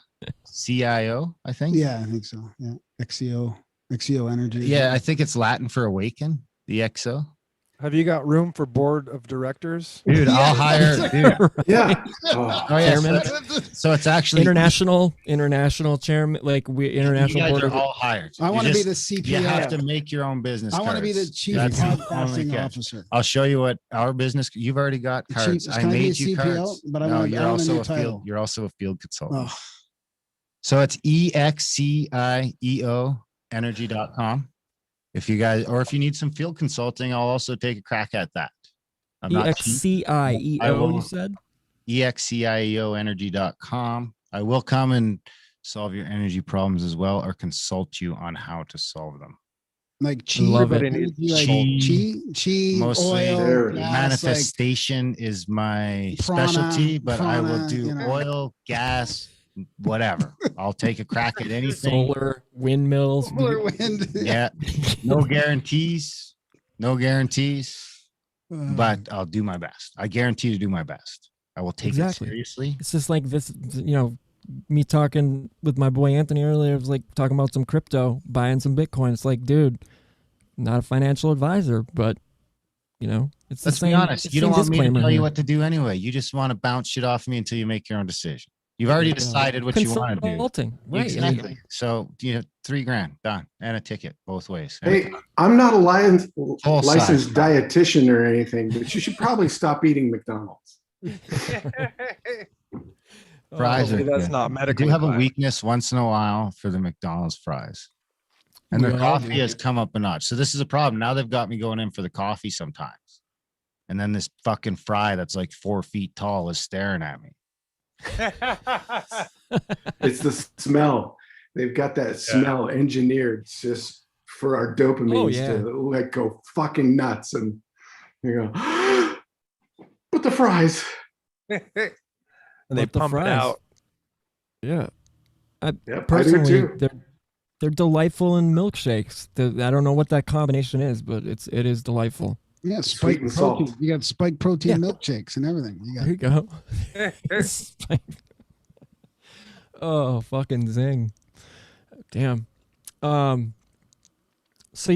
EXCIO, I think. Yeah, I think so. Yeah, XEO Energy. Yeah, I think it's Latin for awaken, the EXO. Have you got room for board of directors? Dude, I'll hire. Dude. Yeah. Oh, Oh yeah. Chairman. So it's actually international chairman, like we You international guys board are of all hired. I You want to be just- the CPO. You have to make your own business. I want to be the cards. chief That's the only podcasting catch. officer. I'll show you what our business. You've already got The cards. chief- I can I be made a you CPO? cards. But I no, want- you're I want a also new a field. title. You're also a field consultant. Oh, So it's EXCIEO energy.com. If you guys, or if you need some field consulting, I'll also take a crack at that. I'm not cheap. I EXCIEO. will- You said. EXCIEO energy.com. I will come and solve your energy problems as well, or consult you on how to solve them. like chi, Love it. energy, like Chi, chi, mostly oil, There. gas, Manifestation is my prana, specialty, but I will prana, do you know. oil, gas, whatever. I'll take a crack at anything. Solar, windmills. Like solar wind. Yeah, no guarantees, no guarantees, but I'll do my best. I guarantee to do my best. I will take Exactly. it seriously. It's just like this, me talking with my boy Anthony earlier. It was like talking about some crypto, buying some Bitcoin. It's like, dude, not a financial advisor, but it's the Let's same. be honest. it's You the don't same want me to disclaimer tell you here. what to do anyway. You just want to bounce shit off me until you make your own decision. You've already decided what you want to do. Consulting, right? Exactly. So $3,000 done and a ticket both ways. Hey, I'm not a licensed size. dietitian or anything, but you should probably stop eating McDonald's. Fries are Hopefully that's good. not I medical. do have a weakness once in a while for the McDonald's fries. And their We all coffee do. has come up a notch. So this is a problem. Now they've got me going in for the coffee sometimes. And then this fucking fry that's like 4 feet tall is staring at me. It's the smell. They've got that smell engineered just for our dopamines yeah. to like go fucking nuts. And you go, but the fries. and they But the pump it fries. out. Yeah. Yep, I do Personally, too. they're delightful in milkshakes. I don't know what that combination is, but it is delightful. Yeah, Sweet spike and protein. salt. You got spike protein Yeah. milkshakes and everything. You There got you go. Oh, fucking zing. Damn. So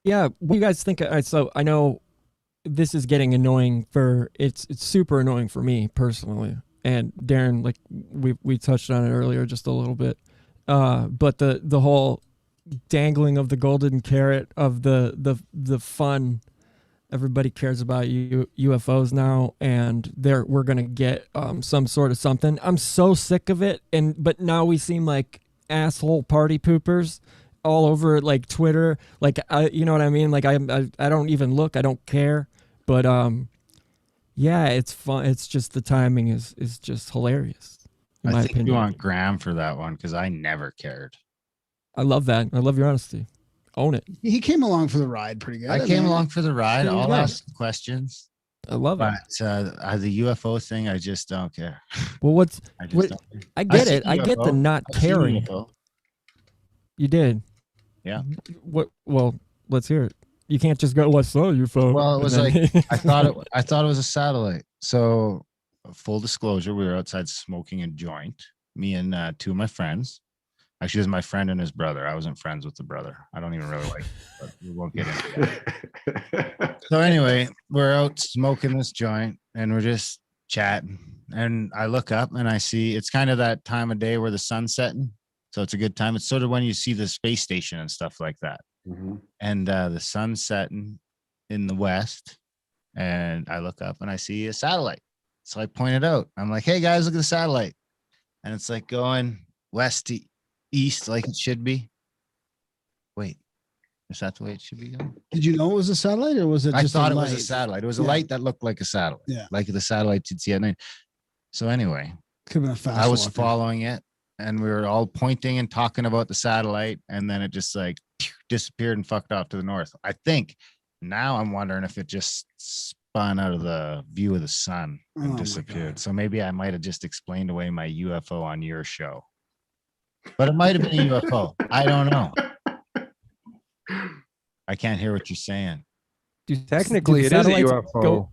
yeah, what do you guys think? So I know this is getting annoying it's super annoying for me personally. And Darren, like we touched on it earlier just a little bit. But the whole dangling of the golden carrot of the fun. Everybody cares about UFOs now, and we're gonna get some sort of something. I'm so sick of it, but now we seem like asshole party poopers all over like Twitter. Like you know what I mean? Like I don't even look. I don't care. But yeah, it's fun. It's just the timing is just hilarious. In my I think opinion. you want Graham for that one because I never cared. I love that. I love your honesty. Own it. he came along for the ride pretty good. I came mean, along for the ride. There you I'll go. ask questions. I love it. But the UFO thing, I just don't care. Well, I just what? don't care. I get see it. I get the UFO. not I see caring. UFO. You did. Yeah. What? Well, let's hear it. You can't just go, "What's up, UFO?" Well, it and was then- like I thought it was a satellite. So, full disclosure, we were outside smoking a joint. Me and two of my friends. Actually, it was my friend and his brother. I wasn't friends with the brother. I don't even really like him, but we won't get into that. So anyway, we're out smoking this joint and we're just chatting. And I look up and I see it's kind of that time of day where the sun's setting. So it's a good time. It's sort of when you see the space station and stuff like that. Mhm. And the sun's setting in the west. And I look up and I see a satellite. So I point it out. I'm like, hey guys, look at the satellite. And it's like going west to east like it should be. Wait, is that the way it should be going? Did you know it was a satellite or was it I just thought a it was a light? satellite. It was a Yeah. light that looked like a satellite. Yeah. Like the satellites you'd see at night. So anyway, Could have been a fast I was walker. following it and we were all pointing and talking about the satellite. And then it just like disappeared and fucked off to the north. I think now I'm wondering if it just spun out of the view of the sun Oh and my disappeared. God. So maybe I might have just explained away my UFO on your show. But it might have been a UFO. I don't know. I can't hear what you're saying. Do- Technically, do it is a satellites UFO.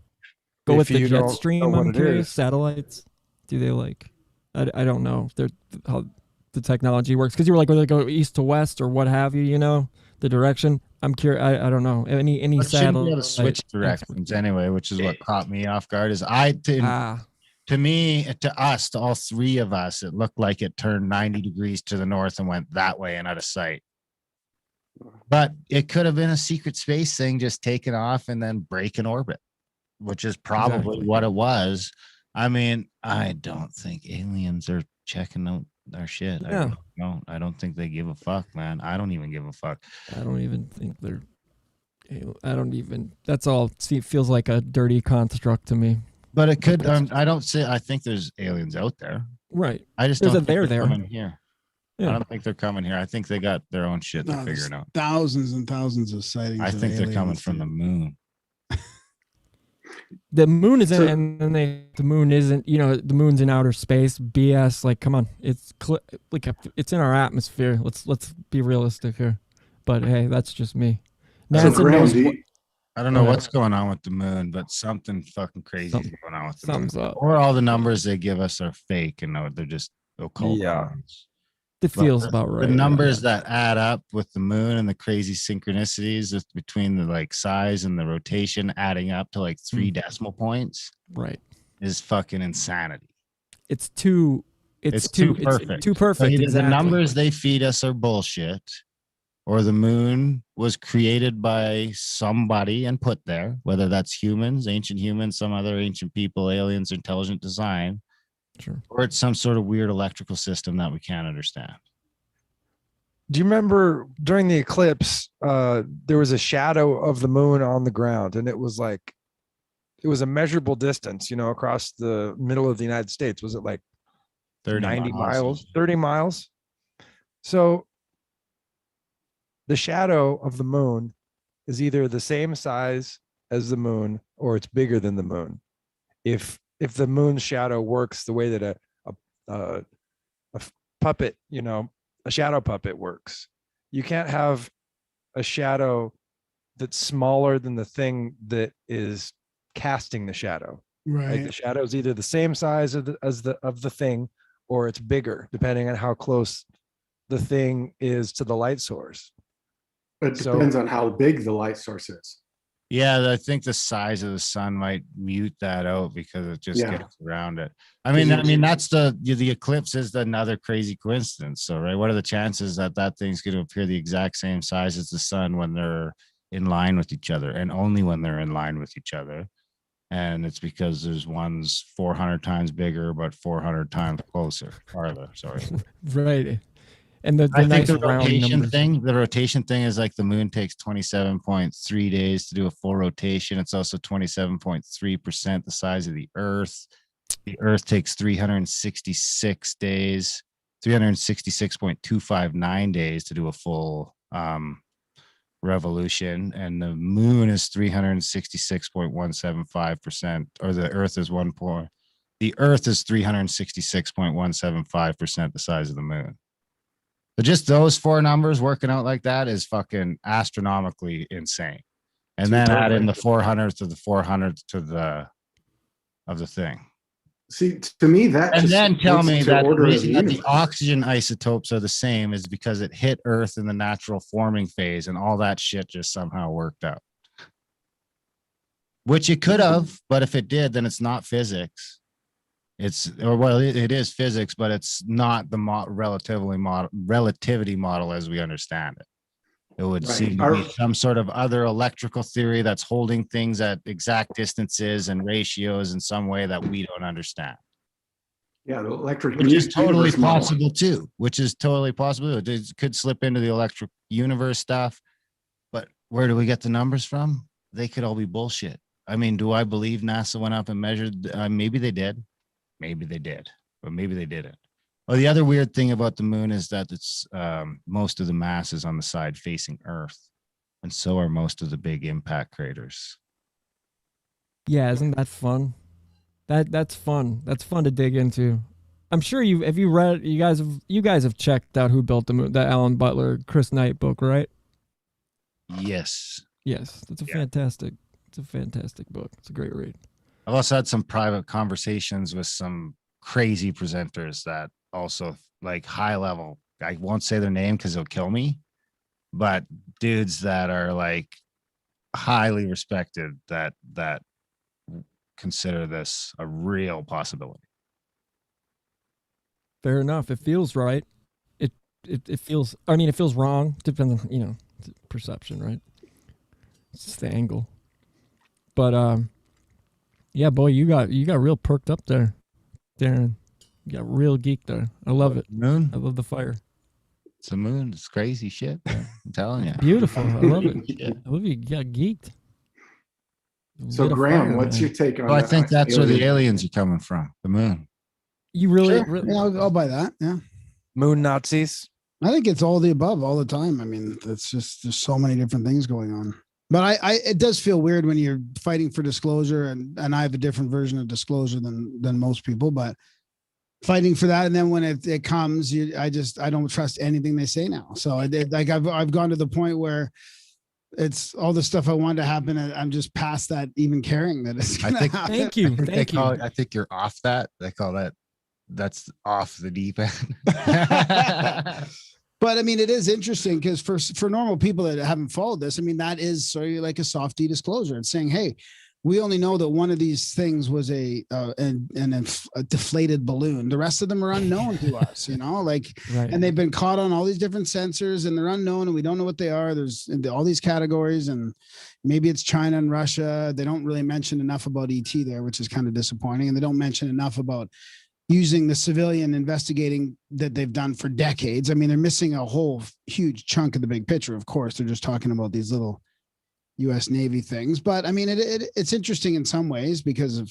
Go if with the you jet don't stream. know what I'm it curious. is. Satellites, do they like? I don't know. They're how the technology works because you were like, whether they go east to west or what have you. You know the direction. I'm curious. I don't know any But shouldn't be able satellite. to switch directions anyway, which is what caught me off guard. Is to me, to us, to all three of us, it looked like it turned 90 degrees to the north and went that way and out of sight. But it could have been a secret space thing just taken off and then break in orbit, which is probably Exactly. what it was. I mean, I don't think aliens are checking out our shit. Yeah. I don't think they give a fuck, man. I don't even give a fuck. I don't even think they're. I don't even. That's all. See, it feels like a dirty construct to me. But it could. I think there's aliens out there. Right. I just There's don't a think there they're there. coming here. I Yeah. don't think they're coming here. I think they got their own shit No, they're there's figuring out. thousands and thousands of sightings. I of think they're coming aliens, from the dude. moon. The moon isn't, So- and then the moon isn't. You know, the moon's in outer space. BS. Like, come on, it's like it's in our atmosphere. Let's be realistic here. But hey, that's just me. So NASA Graham, knows do you- what- I don't know Okay. what's going on with the moon, but something fucking crazy is Something- going on with the moon. Thumbs up. Or all the numbers they give us are fake and they're just occult. Yeah. numbers. It But feels about right. The numbers that add up with the moon and the crazy synchronicities between the like size and the rotation adding up to like 3 decimal points Right. is fucking insanity. It's too. It's too perfect. It's too So perfect. either Exactly. the numbers they feed us are bullshit, or the moon was created by somebody and put there, whether that's humans, ancient humans, some other ancient people, aliens, intelligent design, Sure. or it's some sort of weird electrical system that we can't understand. Do you remember during the eclipse, there was a shadow of the moon on the ground, and it was a measurable distance, across the middle of the United States. Was it like 90 miles, 30 miles? So the shadow of the moon is either the same size as the moon or it's bigger than the moon. If the moon's shadow works the way that a puppet, a shadow puppet works, you can't have a shadow that's smaller than the thing that is casting the shadow. Like Right. the shadow is either the same size of the thing or it's bigger, depending on how close the thing is to the light source. It So- depends on how big the light source is. Yeah, I think the size of the sun might mute that out because it just Yeah. gets around it. I mean, that's the eclipse is another crazy coincidence. So, right, what are the chances that thing's going to appear the exact same size as the sun when they're in line with each other, and only when they're in line with each other? And it's because there's one's 400 times bigger, but 400 times farther. Sorry. Right. And the I think nice the round rotation thing is like the moon takes 27.3 days to do a full rotation. It's also 27.3% the size of the Earth. The Earth takes 366 days, 366.259 days to do a full revolution. And the moon is 366.175%, or the Earth is the Earth is 366.175% the size of the moon. But just those four numbers working out like that is fucking astronomically insane. And then add in the 400th of the 400th to the of the thing. See, to me, that And just then tell points me to that the order of reason that the universe. oxygen isotopes are the same is because it hit Earth in the natural forming phase, and all that shit just somehow worked out. Which it could have, but if it did, then it's not physics. It is physics, but it's not the relativity model as we understand it. It would Right. seem to be some sort of other electrical theory that's holding things at exact distances and ratios in some way that we don't understand. Yeah, the electric Which is totally universe model. possible too. Which is totally possible. It could slip into the electric universe stuff. But where do we get the numbers from? They could all be bullshit. I mean, do I believe NASA went up and measured? Maybe they did. Maybe they did, but maybe they didn't. Well, the other weird thing about the moon is that it's most of the mass is on the side facing Earth, and so are most of the big impact craters. Yeah, isn't that fun? That's fun. That's fun to dig into. I'm sure you guys have checked out who built the moon, that Alan Butler, Chris Knight book, right? Yes. Yes, that's a fantastic book. It's a great read. I've also had some private conversations with some crazy presenters that also like high level. I won't say their name because they'll kill me, but dudes that are like highly respected that consider this a real possibility. Fair enough. It feels right. It feels. I mean, it feels wrong. Depends on perception, right? It's just the angle. But yeah, boy, you got real perked up there, Darren. You got real geeked there. I love it. Moon. I love the fire. It's the moon. It's crazy shit. Man. I'm telling you. Beautiful. I love it. Yeah. I love you got geeked. So, Lit a Graham, fire, what's man. your take on Well, I that think that's where the alien? aliens are coming from. The moon. You really, Sure. really Yeah, I'll buy that. Yeah. Moon Nazis. I think it's all the above all the time. I mean, it's just there's so many different things going on. But it does feel weird when you're fighting for disclosure, and I have a different version of disclosure than most people, but fighting for that, and then when it comes, I don't trust anything they say now. So I've gone to the point where it's all the stuff I wanted to happen, and I'm just past that even caring that it's gonna happen. Thank you. Thank you. I think you're off that. They call that's off the deep end. But I mean, it is interesting because for normal people that haven't followed this, I mean, that is sort of like a softy disclosure. It's saying, hey, we only know that one of these things was a deflated balloon. The rest of them are unknown to us, right. And they've been caught on all these different sensors, and they're unknown, and we don't know what they are. There's all these categories, and maybe it's China and Russia. They don't really mention enough about ET there, which is kind of disappointing. And they don't mention enough about using the civilian investigating that they've done for decades. I mean, they're missing a whole huge chunk of the big picture. Of course, they're just talking about these little U.S. Navy things. But I mean, it's interesting in some ways because of,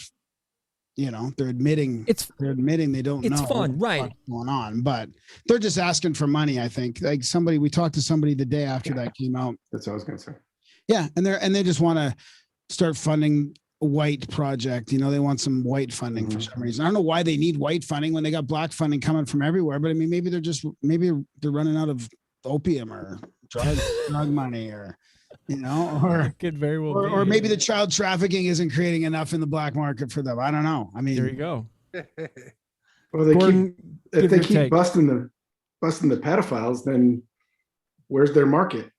they're admitting they don't know. It's fun, right? What's going on, but they're just asking for money. I think like we talked to somebody the day after that came out. That's what I was going to say. Yeah. And they just want to start funding white project. They want some white funding for some reason. I don't know why they need white funding when they got black funding coming from everywhere, but I mean, maybe they're running out of opium or drug money or, or could very well or maybe the child trafficking isn't creating enough in the black market for them. I don't know. I mean, there you go. Well, Gordon, if they your keep take. busting the pedophiles, then where's their market?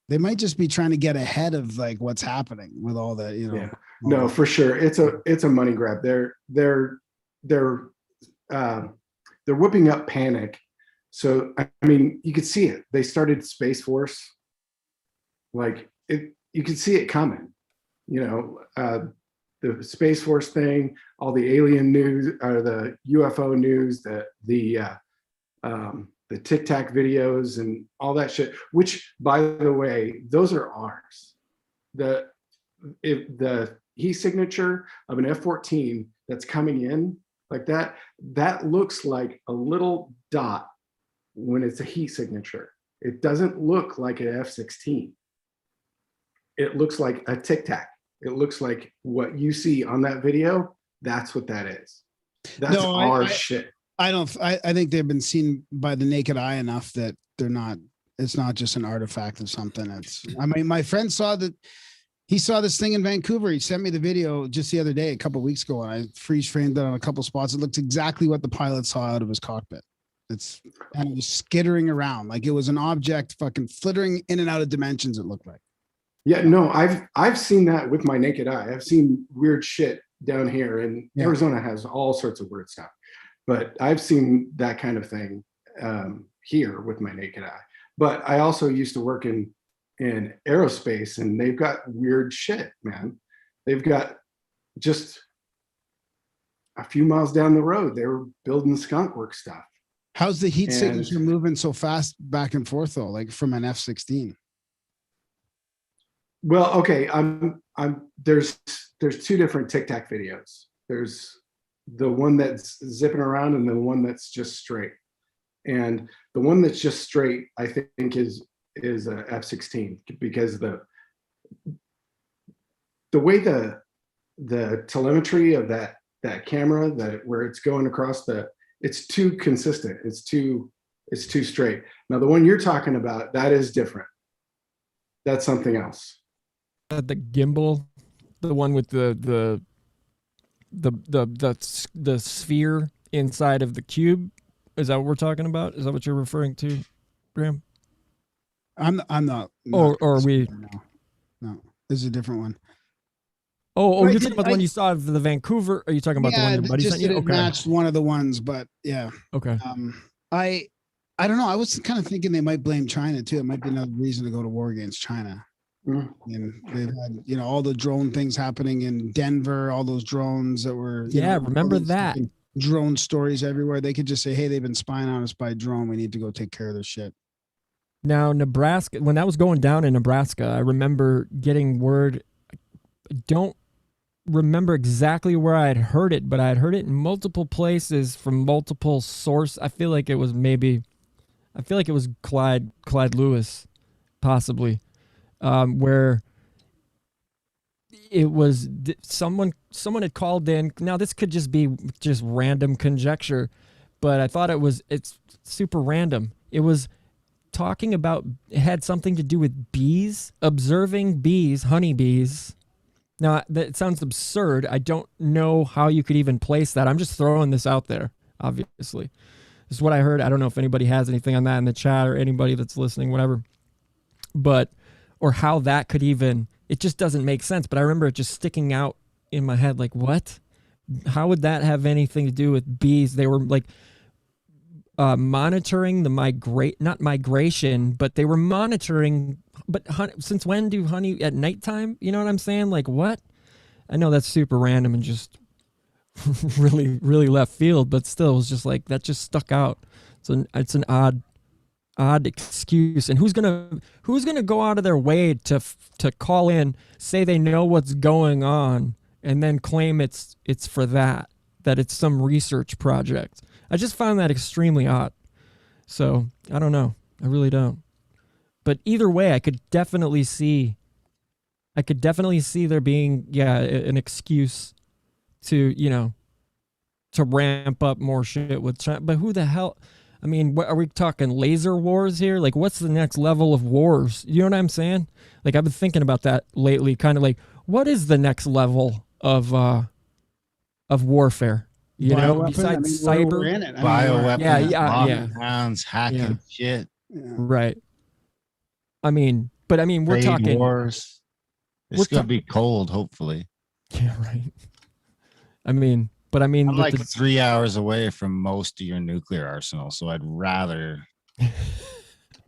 they might just be trying to get ahead of like what's happening with all the, Yeah. No, for sure. It's a money grab. They're whipping up panic. So, I mean, you could see it. They started Space Force. Like you could see it coming, the Space Force thing, all the alien news or the UFO news, the Tic Tac videos and all that shit, which by the way, those are ours. The heat signature of an F-14 that's coming in like that looks like a little dot when it's a heat signature. It doesn't look like an F-16. It looks like a Tic Tac. It looks like what you see on that video. That's what that is. That's our shit. I think they've been seen by the naked eye enough that they're not, it's not just an artifact of something. I mean, my friend saw that, he saw this thing in Vancouver. He sent me the video just the other day, a couple of weeks ago, and I freeze framed it on a couple spots. It looks exactly what the pilot saw out of his cockpit. And it was skittering around like it was an object fucking flittering in and out of dimensions, it looked like. Yeah, no, I've seen that with my naked eye. I've seen weird shit down here, and Arizona has all sorts of weird stuff. But I've seen that kind of thing here with my naked eye. But I also used to work in aerospace, and they've got weird shit, man. They've got just a few miles down the road, they were building skunk work stuff. How's the heat signature moving so fast back and forth though, like from an F-16? Well, okay, there's two different Tic Tac videos. There's the one that's zipping around and the one that's just straight. And the one that's just straight, I think is a F-16, because the way the telemetry of that camera, where it's going across it's too consistent. It's too straight. Now the one you're talking about, that is different. That's something else. The gimbal, the one with the sphere inside of the cube. Is that what we're talking about? Is that what you're referring to, Graham? I'm not. Or are we? No, this is a different one. Oh, you're talking about the one you saw of the Vancouver? Are you talking about the one your buddy sent you? It matched one of the ones, but yeah. Okay. I don't know. I was kind of thinking they might blame China too. It might be another reason to go to war against China. And they've had, all the drone things happening in Denver, all those drones that were. Remember that. Drone stories everywhere. They could just say, hey, they've been spying on us by drone. We need to go take care of this shit. Now, Nebraska, when that was going down in Nebraska, I remember getting word. I don't remember exactly where I had heard it, but I had heard it in multiple places from multiple sources. I feel like it was Clyde Lewis, possibly, where it was someone had called in. Now this could just be random conjecture, but I thought it's super random. It was talking about, it had something to do with bees, observing bees, honeybees. Now that sounds absurd. I don't know how you could even place that. I'm just throwing this out there. Obviously, this is what I heard. I don't know if anybody has anything on that in the chat or anybody that's listening, whatever. But or how that could even. It just doesn't make sense, but I remember it just sticking out in my head like, what? How would that have anything to do with bees? They were like monitoring the not migration, but they were monitoring. But since when do honey at nighttime? You know what I'm saying? Like what? I know that's super random and just really, really left field, but still it was just like, that just stuck out. So it's an odd excuse. And who's gonna go out of their way to call in, say they know what's going on, and then claim it's for that it's some research project. I just found that extremely odd. So I don't know. I really don't. But either way, I could definitely see there being an excuse to ramp up more shit with China. But who the hell? I mean, what, are we talking laser wars here? Like, what's the next level of wars? You know what I'm saying? Like, I've been thinking about that lately. Kind of like, what is the next level of warfare? You know, besides cyber, bioweapons, pounds, hacking shit. Yeah. Right. I mean, we're trade talking wars. It's gonna be cold, hopefully. Yeah, right. I'm like 3 hours away from most of your nuclear arsenal, so I'd rather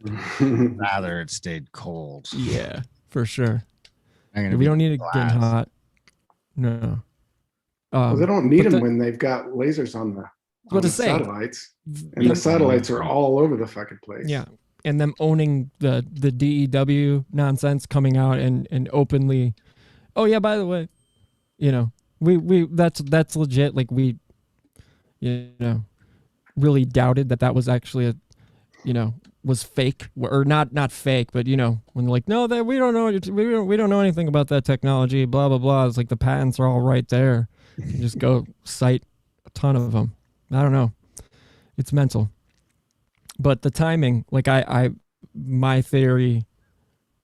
it stayed cold. Yeah, for sure. We don't need it getting hot. No. Well, they don't need them when they've got lasers on the satellites, and the satellites are all over the fucking place. Yeah, and them owning the DEW nonsense, coming out and openly, oh yeah, by the way, we that's legit. Like we, really doubted that was actually was fake or not fake, but when they're like, no, that we don't know anything about that technology, blah blah blah. It's like the patents are all right there. You just go cite a ton of them. I don't know. It's mental. But the timing, like my theory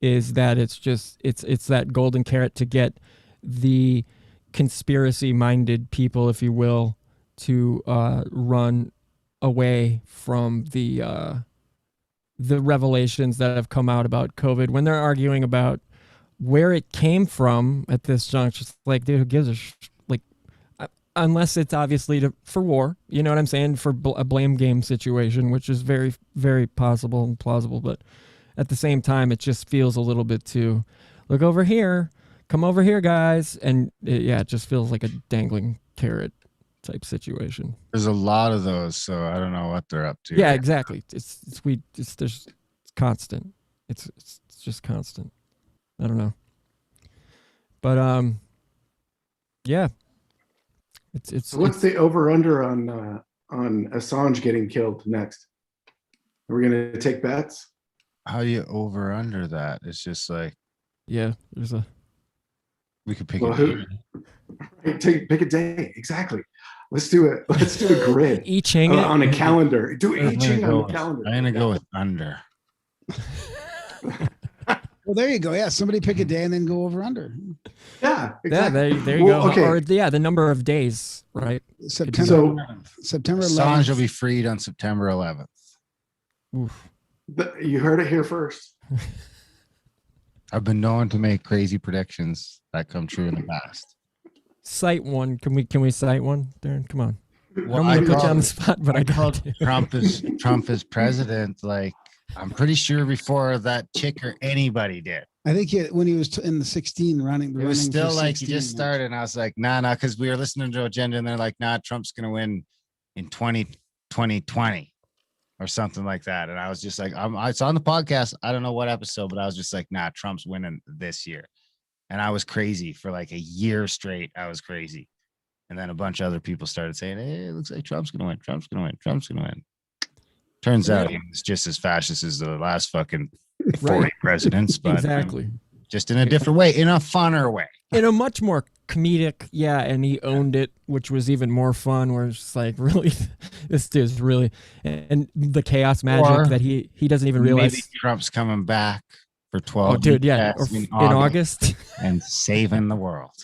is that it's that golden carrot to get the conspiracy minded people, if you will, to run away from the revelations that have come out about COVID when they're arguing about where it came from at this juncture. It's like, dude, who gives a like, unless it's obviously for war, you know what I'm saying, for a blame game situation, which is very, very possible and plausible. But at the same time, it just feels a little bit too, look over here, come over here, guys. And it just feels like a dangling carrot type situation. There's a lot of those, so I don't know what they're up to. Yeah, exactly. It's constant. It's just constant. I don't know. But yeah. It's So what's the over under on Assange getting killed next? Are we gonna take bets? How do you over under that? It's just like, yeah, we could pick Well, a Right, pick a day. Exactly. Let's do it. Let's do a grid I Ching it. on a calendar. Do I'm I Ching gonna on the calendar. I'm gonna go with under. Well, there you go. Yeah, somebody pick a day and then go over under. Yeah, Yeah, exactly. there you Well, go. okay. Or the number of days, right? September So 11th. September Assange 11th. will be freed on September 11th. Oof. you heard it here first. I've been known to make crazy predictions that come true in the past. Cite one. Can we cite one, Darren? Come on. Well, I'm gonna put you on called- the spot, but I got called to. Trump is president. Like, I'm pretty sure before that chick or anybody did. I think when he was in the 16 running. It was running still for like 16, you just started, and I was like, nah, because we were listening to Agenda, and they're like, nah, Trump's gonna win in 2020 or something like that. And I was just like, it's on the podcast. I don't know what episode, but I was just like, nah, Trump's winning this year. And I was crazy for like a year straight. I was crazy. And then a bunch of other people started saying, hey, it looks like Trump's gonna win. Trump's gonna win. Trump's gonna win. Turns out he was just as fascist as the last fucking 40 Right. presidents, but Exactly. just in a different way, in a funner way. In a much more comedic, and he owned it, which was even more fun. Where it's just like, really, this dude's really, and the chaos magic Or that he doesn't even realize. Maybe Trump's coming back for 12 Oh, dude, yeah, weeks or in in August. and saving the world.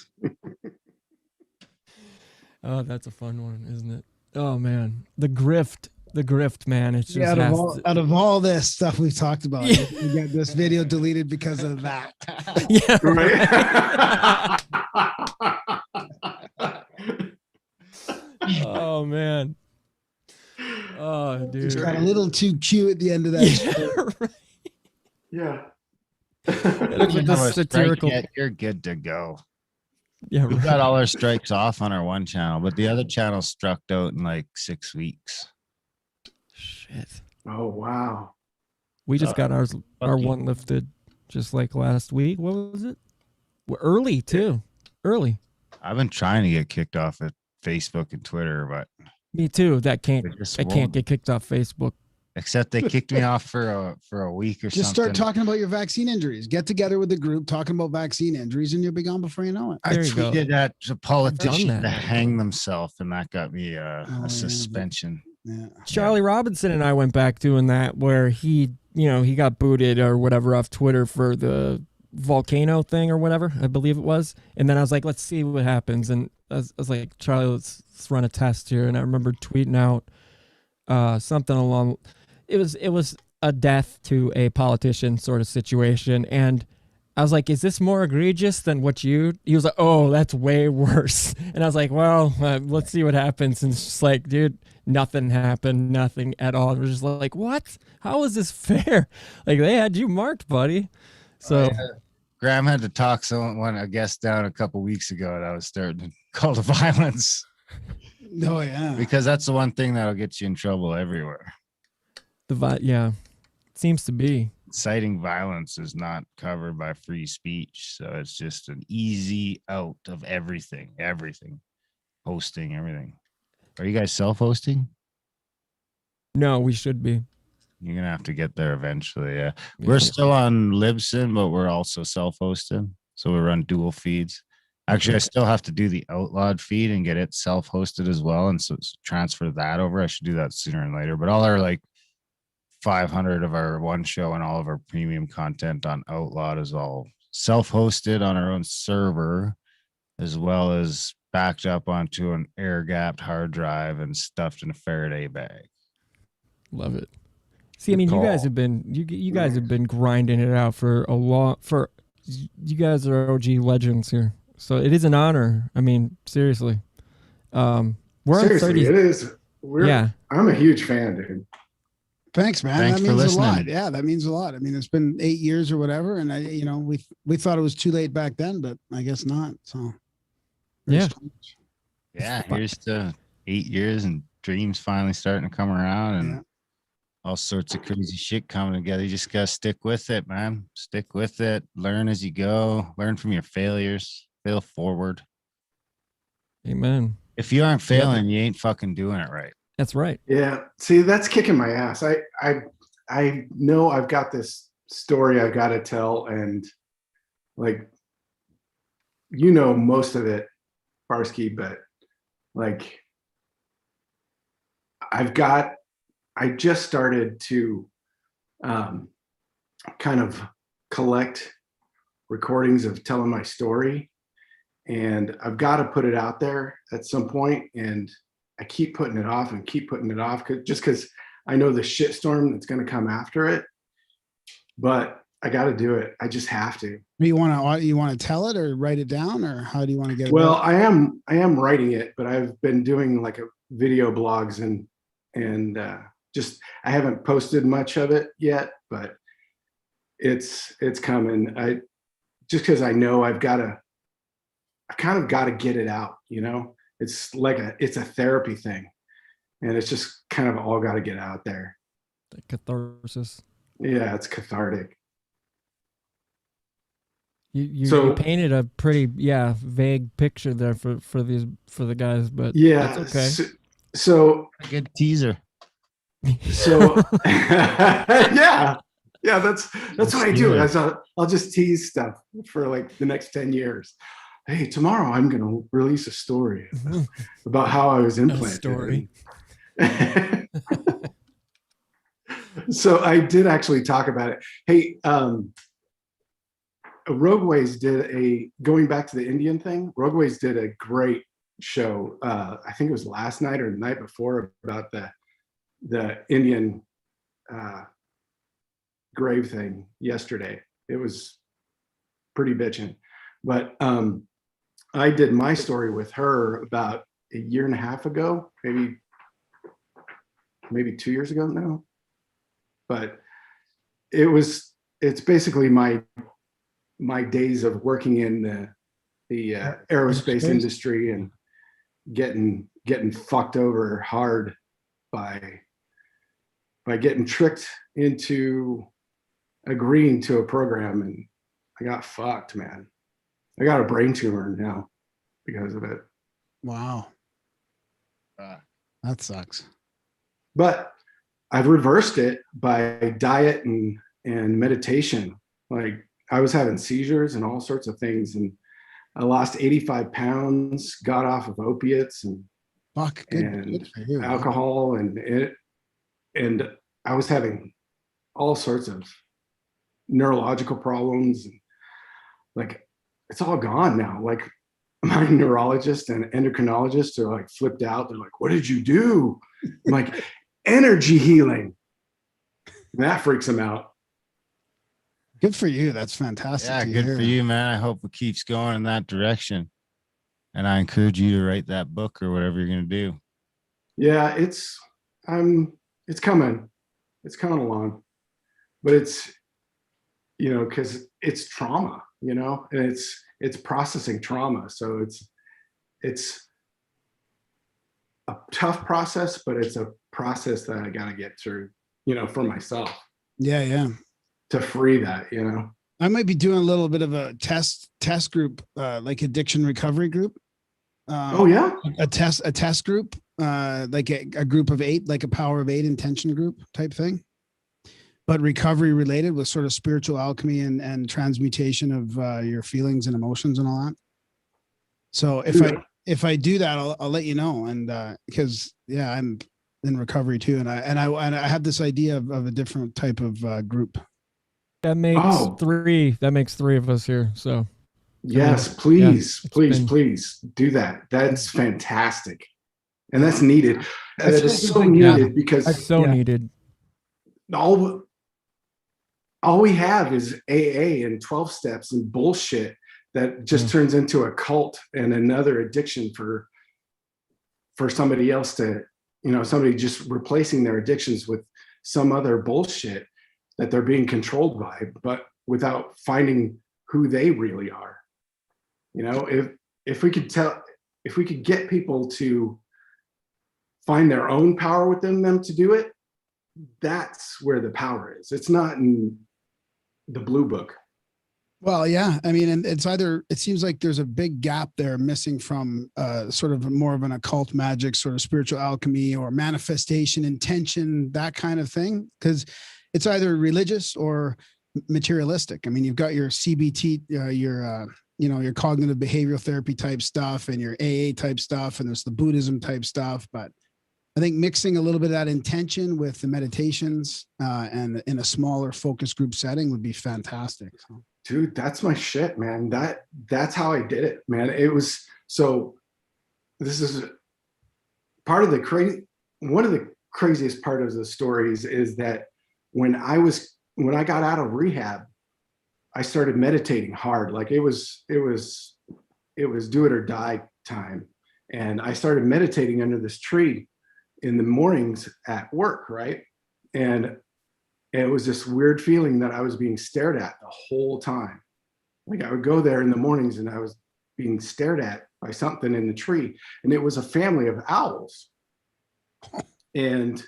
Oh, that's a fun one, isn't it? Oh man, the grift, man. It's just Yeah, out of all this stuff we've talked about, Yeah. you get this video deleted because of that. yeah, Right. Oh man. Oh, dude. It's got a little too cute at the end of that. Yeah, right. Yeah. Look You at know, the a strike satirical. hit, you're good to go. Yeah, We got all our strikes off on our one channel, but the other channel struck out in like 6 weeks. Shit. Oh wow. We just got our lucky. one lifted just like last week. What was it? Well, early too. Early. I've been trying to get kicked off at Facebook and Twitter, but Me too. I they can't won't. get kicked off Facebook. Except they kicked me off for a week or Just something. start talking about your vaccine injuries. Get together with the group, talking about vaccine injuries, and you'll be gone before you know it. I There you go. tweeted at a politician that. to hang themselves, and that got me yeah. a suspension. Yeah. Charlie Robinson and I went back doing that where he got booted or whatever off Twitter for the volcano thing or whatever, I believe it was. And then I was like, let's see what happens. And I was like, Charlie, let's run a test here. And I remember tweeting out something along, it was a death to a politician sort of situation. And I was like, is this more egregious than he was like, oh, that's way worse. And I was like, well, let's see what happens. And it's just like, dude, nothing happened, nothing at all. And we're just like, what? How is this fair? Like, they had you marked, buddy. So Graham had to talk a guest down a couple weeks ago, and I was starting to call to violence Oh yeah. because that's the one thing that'll get you in trouble everywhere. yeah, it seems to be. Citing violence is not covered by free speech, so it's just an easy out of everything, hosting, everything. Are you guys self-hosting? No, we should be. You're gonna have to get there eventually. Yeah, Yeah. we're still on Libsyn, but we're also self-hosted, so we run dual feeds. Actually, I still have to do the outlawed feed and get it self-hosted as well, and so transfer that over. I should do that sooner and later. But all our like 500 of our one show and all of our premium content on outlawed is all self-hosted on our own server, as well as backed up onto an air-gapped hard drive and stuffed in a Faraday bag. Love it. See, I mean, you guys have been you guys have been grinding it out for a long you guys are OG legends here. So it is an honor. I mean, seriously. We're Seriously, on 30. it is. I'm a huge fan, dude. Thanks, man. Thanks that for means a lot. listening. Yeah, that means a lot. I mean, it's been 8 years or whatever, and we thought it was too late back then, but I guess not. So Yeah. Yeah, here's to 8 years and dreams finally starting to come around, and all sorts of crazy shit coming together. You just gotta stick with it, man. Stick with it. Learn as you go. Learn from your failures. Fail forward. Amen. If you aren't failing, you ain't fucking doing it right. That's right. Yeah. See, that's kicking my ass. I know I've got this story I've got to tell, and like, most of it, Barski, but like, I just started to kind of collect recordings of telling my story, and I've got to put it out there at some point, and I keep putting it off and keep putting it off just because I know the shitstorm that's going to come after it, but I got to do it. I just have to. You want to tell it or write it down, or how do you want to get it? Well, I am writing it, but I've been doing like a video blogs and just, I haven't posted much of it yet, but it's coming. Just because I know I kind of got to get it out, it's like it's a therapy thing, and it's just kind of all got to get out there. The catharsis. Yeah, it's cathartic. You painted a pretty vague picture there for the guys, but yeah, that's okay. So good teaser. So yeah, that's what I do. I'll just tease stuff for like the next 10 years. Hey, tomorrow I'm going to release a story about how I was implanted. Story. So I did actually talk about it. Hey, Rogueways did going back to the Indian thing, Rogueways did a great show. I think it was last night or the night before, about the Indian grave thing yesterday. It was pretty bitchin'. But I did my story with her about a year and a half ago, maybe 2 years ago now. But it's basically my days of working in the aerospace industry and getting fucked over hard by getting tricked into agreeing to a program, and I got fucked, man. I got a brain tumor now because of it. Wow. That sucks. But I've reversed it by diet and meditation. Like, I was having seizures and all sorts of things, and I lost 85 pounds, got off of opiates and good for you, alcohol, and I was having all sorts of neurological problems, and like, it's all gone now. Like, my neurologist and endocrinologist are like flipped out. They're like, "What did you do?" I'm like, "Energy healing." And that freaks them out. Good for you. That's fantastic. Yeah, good for you, man. I hope it keeps going in that direction. And I encourage you to write that book or whatever you're going to do. Yeah, it's coming. It's coming along. But it's, because it's trauma, and it's processing trauma. So it's a tough process, but it's a process that I got to get through, for myself. Yeah. To free that, I might be doing a little bit of a test group, like addiction recovery group. Oh yeah. A test group, like a group of 8, like a power of 8 intention group type thing, but recovery related with sort of spiritual alchemy and transmutation of your feelings and emotions and all that. So if I do that, I'll let you know. And because yeah, I'm in recovery too, and I have this idea of a different type of group. That makes Oh. three. That makes three of us here. So Yes, please, please do that. That's fantastic. And that's needed. That is so needed because that's so needed. all we have is AA and 12 steps and bullshit that just turns into a cult and another addiction for somebody else to, somebody just replacing their addictions with some other bullshit that they're being controlled by, but without finding who they really are. If we could get people to find their own power within them to do it, that's where the power is. It's not in the blue book. Well, yeah. I mean, and it seems like there's a big gap there missing from sort of more of an occult magic, sort of spiritual alchemy or manifestation, intention, that kind of thing. Because it's either religious or materialistic. I mean, you've got your CBT, your cognitive behavioral therapy type stuff and your AA type stuff, and there's the Buddhism type stuff. But I think mixing a little bit of that intention with the meditations and in a smaller focus group setting would be fantastic. So. Dude, that's my shit, man. That's how I did it, man. It was so. This is part of the one of the craziest part of the stories is that when I got out of rehab, I started meditating hard. Like it was do it or die time. And I started meditating under this tree in the mornings at work. Right. And it was this weird feeling that I was being stared at the whole time. Like I would go there in the mornings and I was being stared at by something in the tree. And it was a family of owls. And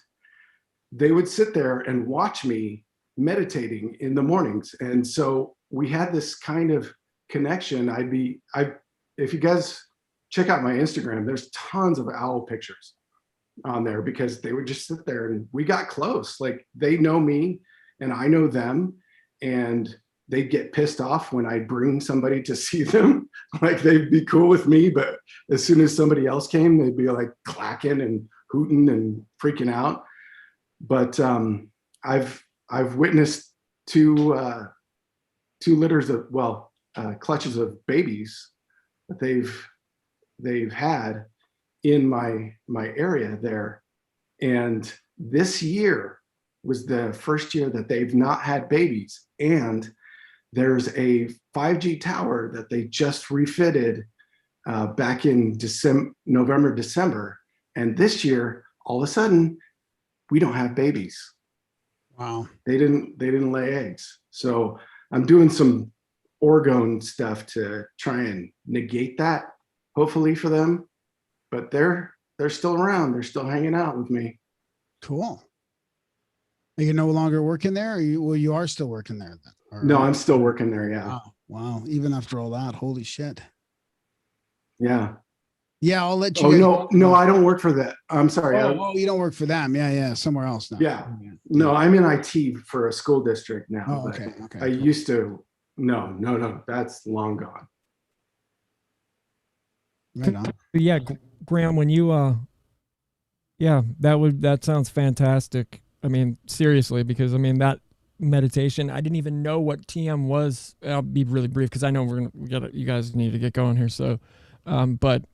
they would sit there and watch me meditating in the mornings. And so we had this kind of connection. If you guys check out my Instagram, there's tons of owl pictures on there because they would just sit there and we got close. Like they know me and I know them, and they'd get pissed off when I bring somebody to see them. Like they'd be cool with me, but as soon as somebody else came, they'd be like clacking and hooting and freaking out. But I've witnessed two litters of clutches of babies that they've had in my area there, and this year was the first year that they've not had babies. And there's a 5G tower that they just refitted back in November, December, and this year all of a sudden we don't have babies. Wow. They didn't lay eggs. So I'm doing some orgone stuff to try and negate that, hopefully for them. But they're still around. They're still hanging out with me. Cool. Are you no longer working there? Or you are still working there then? Or, no, I'm still working there. Yeah. Wow. Even after all that, holy shit. Yeah. Yeah, I'll let you. Oh, no, I don't work for that. I'm sorry. Oh, you don't work for them. Yeah. Somewhere else now. Yeah. No, I'm in IT for a school district now. Oh, okay. I used to. No. That's long gone. Right on. Yeah, Graham, when you that sounds fantastic. I mean, seriously, because I mean that meditation, I didn't even know what TM was. I'll be really brief because I know you guys need to get going here. So, but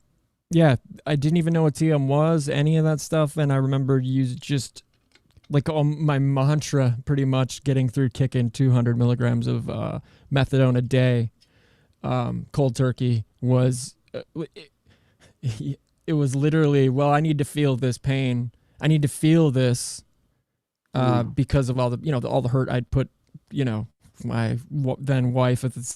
yeah, I didn't even know what TM was, any of that stuff, and I remember you just like my mantra, pretty much getting through kicking 200 milligrams of methadone a day, cold turkey was. It was literally, well, I need to feel this pain. I need to feel this because of all the, all the hurt I'd put, my then wife at the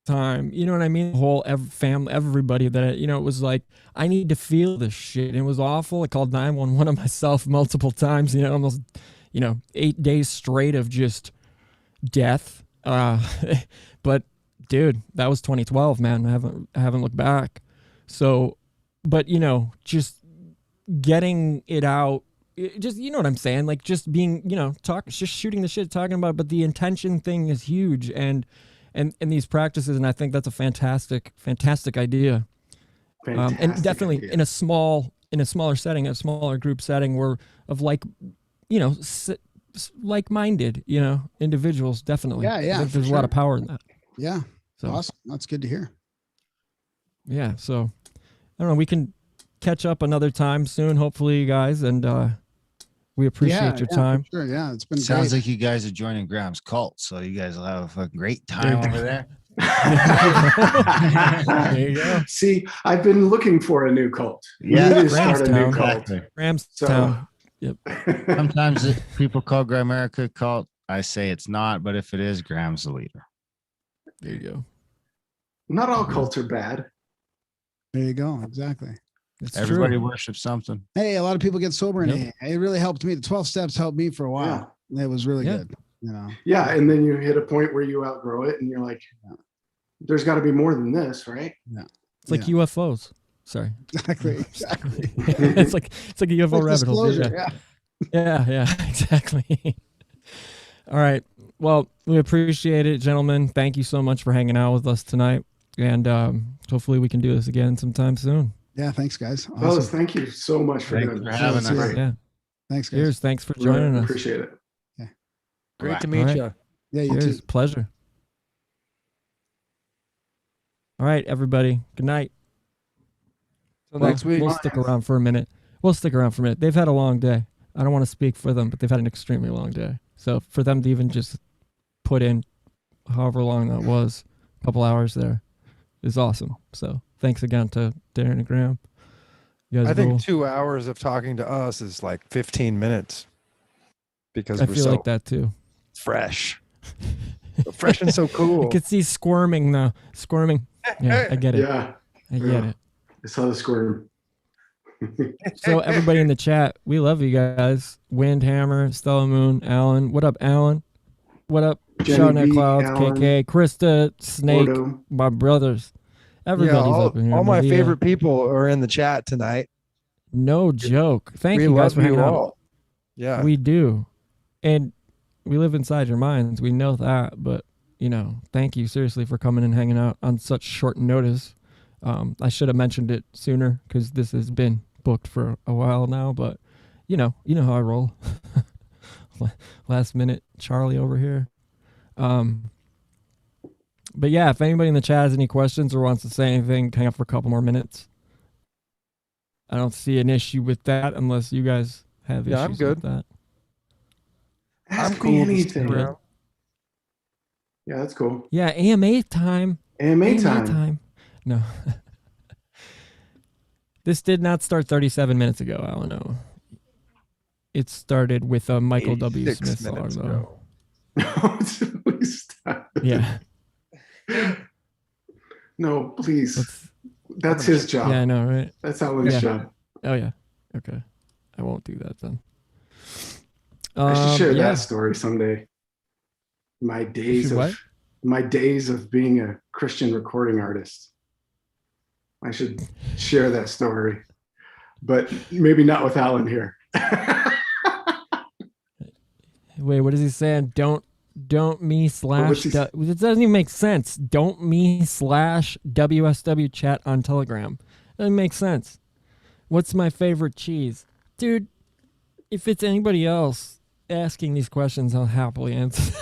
time, you know what I mean? The whole family, everybody that, it was like, I need to feel this shit. And it was awful. I called 911 on myself multiple times, almost, 8 days straight of just death. But dude, that was 2012, man. I haven't looked back. So, but just getting it out, just, you know what I'm saying? Like just being, just shooting the shit, talking about it, but the intention thing is huge and these practices. And I think that's a fantastic idea. And Fantastic definitely idea. in a smaller setting, a smaller group setting, where of like-minded, individuals. Definitely. Yeah, yeah, I think for there's a lot sure. of power in that. Yeah. So Awesome. That's good to hear. yeah, so I don't know. We can catch up another time soon, hopefully, you guys, and we appreciate your time. For sure. Yeah, it's been Sounds great. like you guys are joining Graham's cult, so you guys will have a great There time you go. over there. There you go. See, I've been looking for a new cult. We Yeah, need to start a new Grahamstown. cult. Exactly. Grahamstown. Sometimes people call Grimerica a cult. I say it's not, but if it is, Graham's the leader. There you go. Not all cults are bad. There you go. Exactly. It's Everybody true. worships something. Hey, a lot of people get sober in Yep. AA. It really helped me. The 12 steps helped me for a while. It was really Yeah. good. You know. Yeah, and then you hit a point where you outgrow it, and you're like, "There's got to be more than this, right?" It's like UFOs. Sorry. Exactly. Exactly. it's like a UFO Like rabbit hole. disclosure, Yeah. Yeah, exactly. All right. Well, we appreciate it, gentlemen. Thank you so much for hanging out with us tonight. And hopefully we can do this again sometime soon. Yeah. Thanks, guys. Awesome. Fellas, thank you so much for Thanks doing for this. having This is us. great. Yeah. Thanks, guys. Cheers. Thanks for Really joining us. appreciate it. Great Right. to meet All right. you. Yeah, you Cheers. too. Pleasure. All right, everybody. Good night. Till Well, next week. We'll stick around for a minute. They've had a long day. I don't want to speak for them, but they've had an extremely long day. So for them to even just put in however long that was, a couple hours there, is awesome. So thanks again to Darren and Graham. You guys I think rule. 2 hours of talking to us is like 15 minutes because I we're feel so like that too. fresh. So fresh and so cool. You could see squirming now. Squirming. Yeah, I get it. Yeah, I get yeah. it. I saw the squirm. So everybody in the chat, we love you guys. Windhammer, Stella Moon, Alan. What up, Alan? What up, Jenny Shouting at B, Clouds, Alan, KK, Krista, Snake, Gordo. my brothers. Everybody's yeah, up in here. all my Maria. favorite people are in the chat tonight. No joke. Thank we you guys love for hanging you out. all. Yeah. We do. And we live inside your minds. We know that. But, thank you seriously for coming and hanging out on such short notice. I should have mentioned it sooner because this has been booked for a while now. But, you know how I roll. Last minute Charlie over here. But yeah, if anybody in the chat has any questions or wants to say anything, hang up for a couple more minutes. I don't see an issue with that unless you guys have issues I'm good. with that. Ask I'm cool. me to stick anything. around. Yeah, that's cool. Yeah, AMA time. AMA time. No. This did not start 37 minutes ago. I don't know. It started with a Michael W. 86 Smith minutes song, ago. No, please stop. Yeah. No, please. Let's- That's his job. yeah, I know, right? That's Alan's Yeah. job. Oh, yeah. Okay. I won't do that then. I should share yeah. that story someday. My days should what? of being a Christian recording artist. I should share that story, but maybe not with Alan here. Wait, what is he saying? Don't me slash. what's he s- It doesn't even make sense. Don't me slash WSW chat on Telegram. Doesn't make sense. What's my favorite cheese? Dude, if it's anybody else asking these questions, I'll happily answer.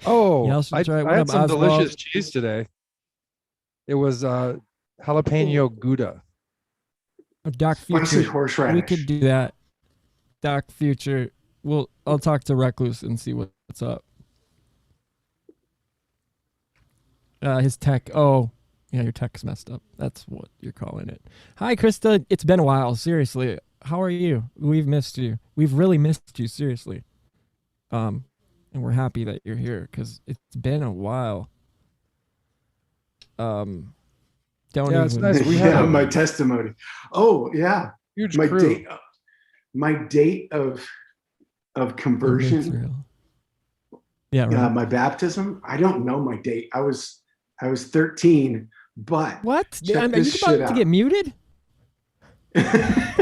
Oh, Yeah, I'll should I, try it. I What had up, some Oswald? delicious cheese today. It was jalapeno Gouda. Doc Spicy Future. horseradish. We could do that. Doc Future. I'll talk to Recluse and see what's up. His tech. Oh, yeah, your tech's messed up. That's what you're calling it. Hi, Krista. It's been a while. Seriously. How are you? We've missed you. We've really missed you. Seriously. And we're happy that you're here because it's been a while. Don't Yeah, it's even. nice. We had yeah, a my testimony. Oh yeah, huge my crew. date. My date of conversion. Yeah, right. My baptism. I don't know my date. I was 13, but What? Check Are this you about shit to out. get muted?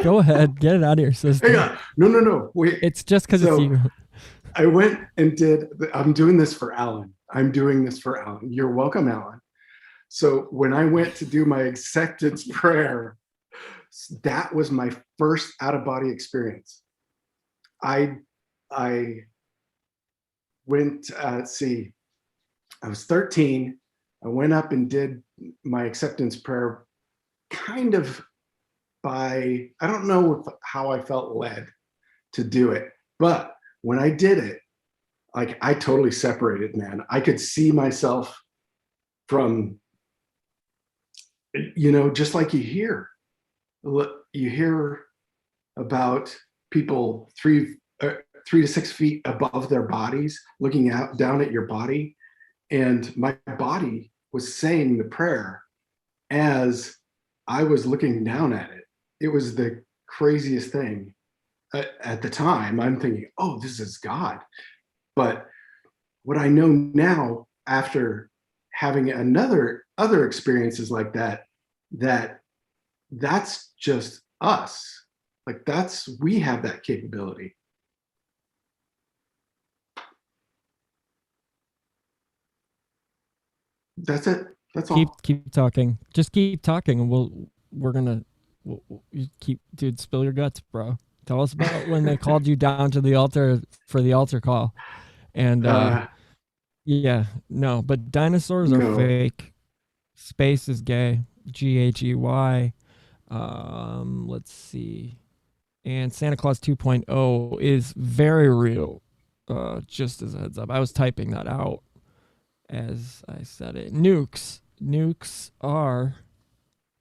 Go ahead, get it out of your system. hang on. No. Wait. It's just because it's So- you. I went and I'm doing this for Alan. I'm doing this for Alan. You're welcome, Alan. So when I went to do my acceptance prayer, that was my first out of body experience. I went, let's see, I was 13. I went up and did my acceptance prayer kind of by, I don't know how I felt led to do it, but when I did it, like I totally separated, man. I could see myself from, you know, just like you hear about people 3 to 6 feet above their bodies, looking out down at your body. And my body was saying the prayer as I was looking down at it. It was the craziest thing. At the time, I'm thinking, oh, this is God. But what I know now, after having other experiences like that, that's just us. Like we have that capability. That's it. That's all. Keep talking. Just keep talking, and we're gonna you keep, dude. Spill your guts, bro. Tell us about when they called you down to the altar for the altar call, and yeah, no, but dinosaurs are fake. Space is gay. GHEY. Let's see, and Santa Claus 2.0 is very real. Just as a heads up, I was typing that out as I said it. Nukes are,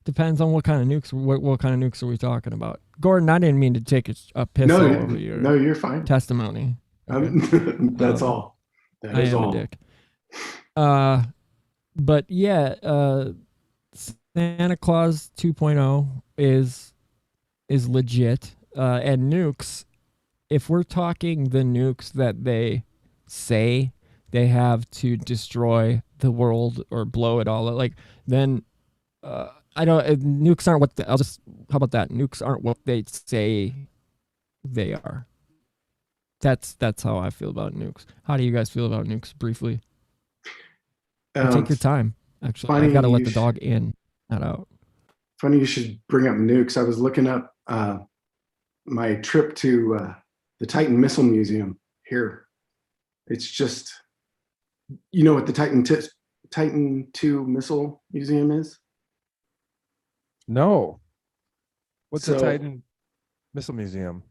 depends on what kind of nukes. What kind of nukes are we talking about? Gordon, I didn't mean to take a piss all over your you're fine. testimony. Okay. That's all. That is all. I am a dick. But yeah, Santa Claus 2.0 is legit. And nukes, if we're talking the nukes that they say they have to destroy the world or blow it all, like, then I don't, nukes aren't what how about that? Nukes aren't what they say they are. That's how I feel about nukes. How do you guys feel about nukes briefly? Take your time. Actually, I got to let the dog in, not out. Funny you should bring up nukes. I was looking up my trip to the Titan Missile Museum here. It's just, you know what the Titan 2 Missile Museum is? No. What's the Titan Missile Museum?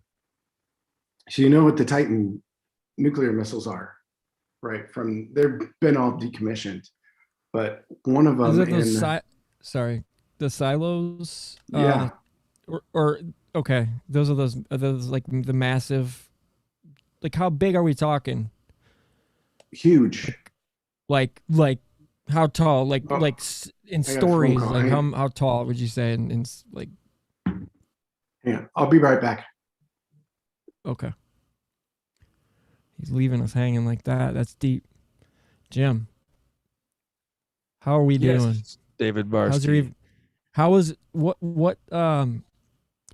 So you know what the Titan nuclear missiles are, right? They've been all decommissioned, but one of them. Is it the silos? Yeah. Or okay, those are those like the massive. Like, how big are we talking? Huge. Like how tall? Like in stories, like how tall would you say in like? Yeah, I'll be right back. Okay. He's leaving us hanging like that. That's deep. Jim, how are we doing? David Barski. How was what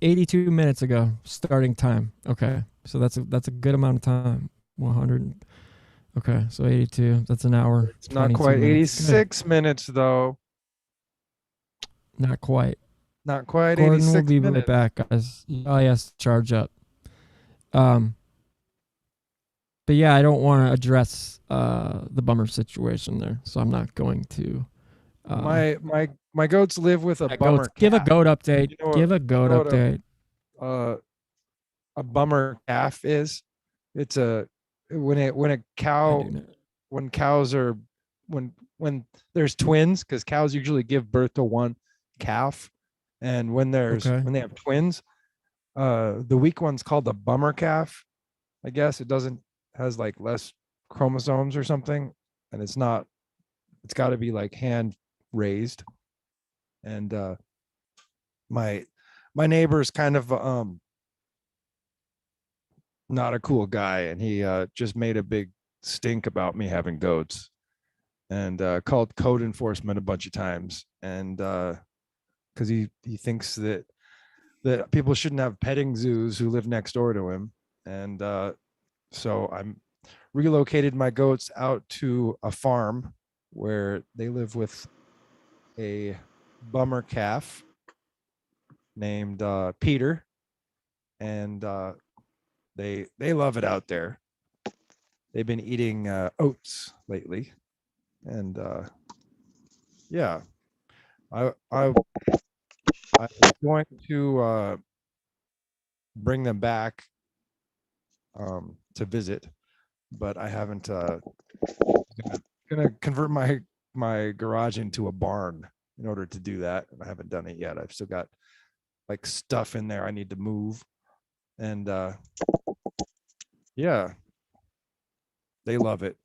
82 minutes ago starting time. Okay. So that's a good amount of time. 100. Okay, so 82. That's an hour. It's not quite 86 minutes though. Not quite. Not quite. Gordon 86 will be minutes. right back, guys. Oh yes, charge up. But yeah, I don't want to address the bummer situation there, so I'm not going to. My goats live with a bummer. Give a goat update. You know Give a goat update. A bummer calf is. It's when there's twins, because cows usually give birth to one calf, and when they have twins, the weak one's called the bummer calf. I guess it has like less chromosomes or something, and it's got to be like hand raised. And my neighbor's kind of not a cool guy, and he just made a big stink about me having goats, and called code enforcement a bunch of times, and because he thinks that people shouldn't have petting zoos who live next door to him. And so I'm relocated my goats out to a farm where they live with a bummer calf named Peter, and they love it out there. They've been eating oats lately, and yeah, I'm going to bring them back to visit, but I haven't gonna convert my garage into a barn in order to do that, and I haven't done it yet. I've still got like stuff in there I need to move, and yeah, they love it.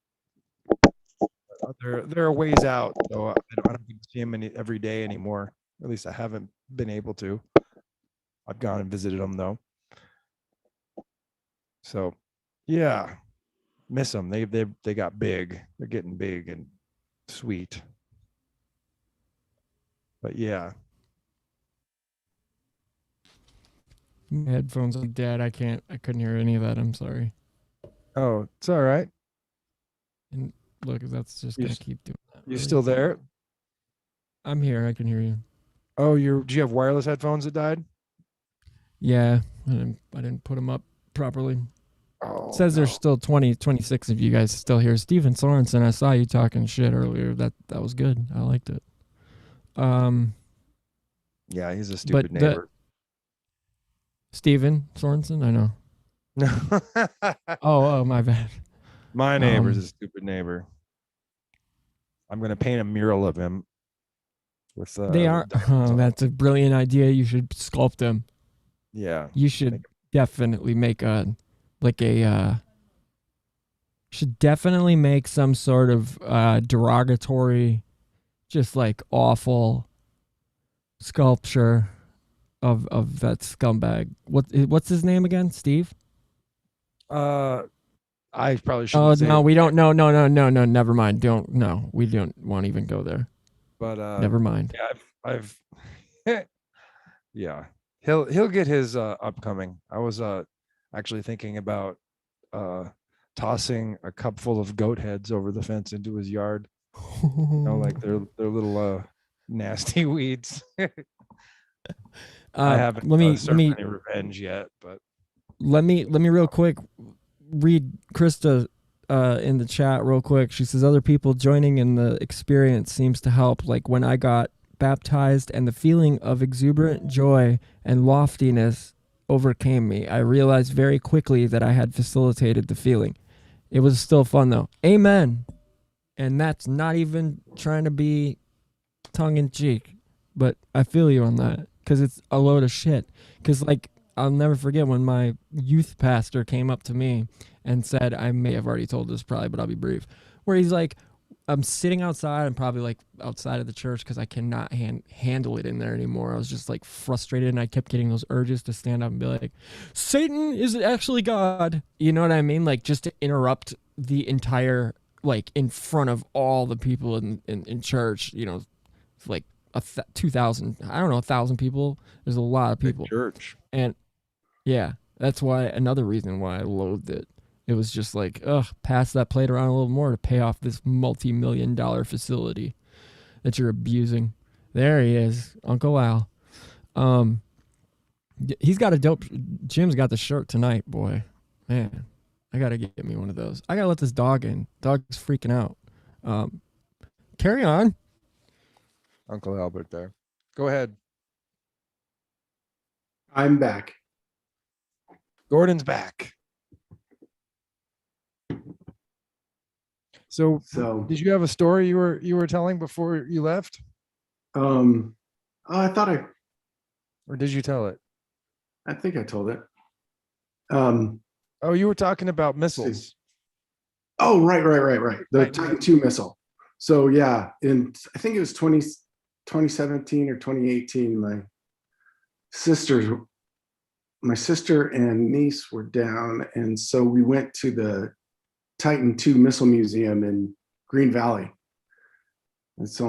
They're a ways out, so I don't get to see them every day anymore. At least I haven't been able to. I've gone and visited them though. So yeah, miss them. They got big. They're getting big and sweet. But yeah, My headphones are dead. I couldn't hear any of that. I'm sorry. oh, it's all right. And look, that's just You gonna s- keep doing that. You really. still there? I'm here. I can hear you. Oh, do you have wireless headphones that died? Yeah, I didn't put them up properly. Oh, It says no. there's still 26 of you guys still here. Steven Sorensen, I saw you talking shit earlier. That was good. I liked it. Yeah, he's a stupid But neighbor. Steven Sorensen, I know. Oh, my bad. My neighbor's Um, a stupid neighbor. I'm gonna paint a mural of him with They are. diamonds Oh, on it. that's a brilliant idea. You should sculpt them. Yeah. You should definitely make should definitely make some sort of derogatory, just like awful sculpture of that scumbag. What's his name again? Steve? I probably Oh shouldn't say no, it, we don't. No. Never mind. We don't want to even go there. but Never mind. yeah, I've yeah. He'll get his upcoming. I was actually thinking about tossing a cup full of goat heads over the fence into his yard. You know, like they're little nasty weeds. I haven't served any revenge yet, but let me real quick read Krista in the chat real quick. She says other people joining in the experience seems to help. Like when I got baptized and the feeling of exuberant joy and loftiness overcame me, I realized very quickly that I had facilitated the feeling. It was still fun though. Amen. And that's not even trying to be tongue in cheek, but I feel you on that because it's a load of shit. Because like I'll never forget when my youth pastor came up to me and said, I may have already told this probably, but I'll be brief, where he's like, I'm sitting outside. I'm probably like outside of the church because I cannot handle it in there anymore. I was just like frustrated and I kept getting those urges to stand up and be like, Satan is actually God. You know what I mean? Like just to interrupt the entire, like in front of all the people in church, you know, like 2,000, I don't know, 1,000 people. There's a lot of people. church. And yeah, that's why another reason why I loathed it. It was just like, pass that plate around a little more to pay off this multi-million-dollar facility that you're abusing. There he is, Uncle Al. He's got a dope. Jim's got the shirt tonight, boy. Man, I gotta get me one of those. I gotta let this dog in. Dog's freaking out. Carry on. Uncle Albert there. Go ahead. I'm back. Gordon's back. So So, did you have a story you were telling before you left? oh, Or did you tell it? I think I told it. Oh, you were talking about missiles. Oh, right. The Right. Titan II missile. So yeah, I think it was 2017 or 2018, my sister and niece were down. And so we went to the Titan II Missile Museum in Green Valley. It's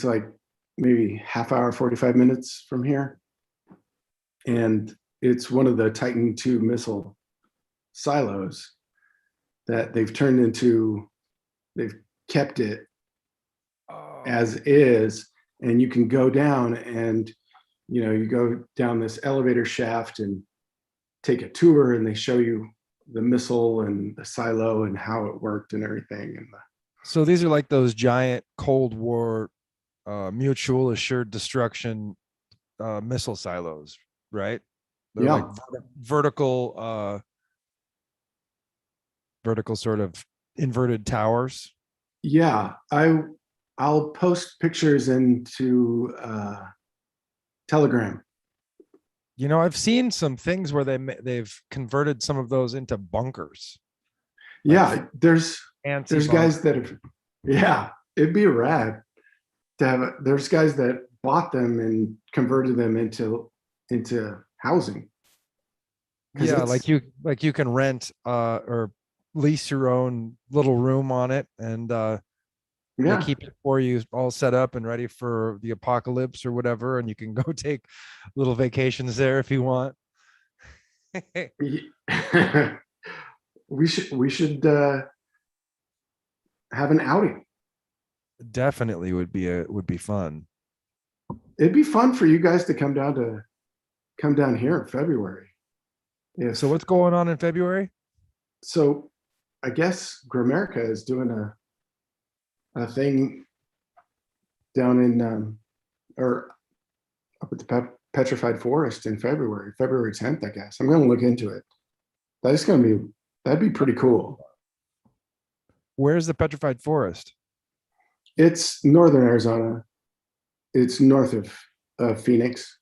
like maybe half hour, 45 minutes from here. And it's one of the Titan II missile silos that they've kept it as is, and you can go down and, you go down this elevator shaft and take a tour, and they show you the missile and the silo and how it worked and everything. And So these are like those giant Cold War mutual assured destruction missile silos, right? They're Yeah. like vertical sort of inverted towers. yeah, I'll post pictures into Telegram. I've seen some things where they've converted some of those into bunkers. Yeah, there's Fancy guys that bunkers. have, yeah, it'd be rad to have there's guys that bought them and converted them into housing. 'Cause Yeah, it's- like you can rent or lease your own little room on it, and they yeah, keep it for you all set up and ready for the apocalypse or whatever, and you can go take little vacations there if you want. we should have an outing. Definitely would be fun. It'd be fun for you guys to come down here in February. Yeah. So what's going on in February? So I guess Grimerica is doing a thing down in or up at the Petrified Forest in February 10th, I guess. I'm going to look into it. That'd be pretty cool. Where's the Petrified Forest? It's northern Arizona. It's north of Phoenix.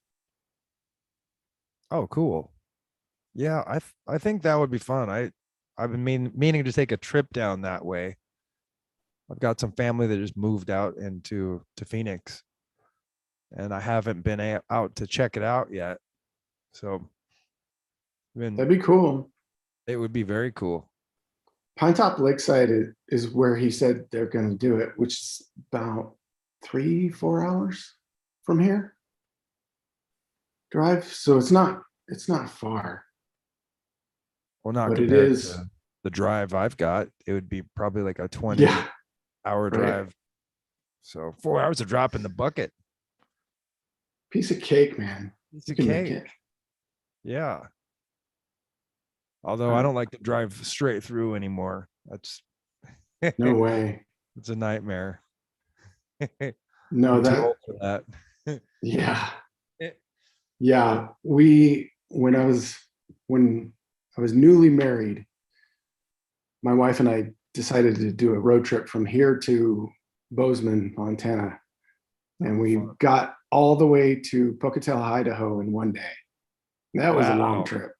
Oh, cool. Yeah, I think that would be fun. I've been meaning to take a trip down that way. I've got some family that just moved out to Phoenix, and I haven't been out to check it out yet. So That'd be cool. it would be very cool. Pinetop Lakeside is where he said they're going to do it, which is about 3-4 hours from here drive. So it's not far. Well, not But it compared is- to the drive I've got. It would be probably like a 20-hour Right. drive. So 4 hours of drop in the bucket. Piece of cake, man. Piece You of can make cake. it. Yeah. Although I don't like to drive straight through anymore. That's No way. it's a nightmare. No, I'm too that old for that. yeah. Eh. Yeah. When I was newly married, my wife and I decided to do a road trip from here to Bozeman, Montana. And we Fun. got all the way to Pocatello, Idaho in one day. That was a Wow. long trip.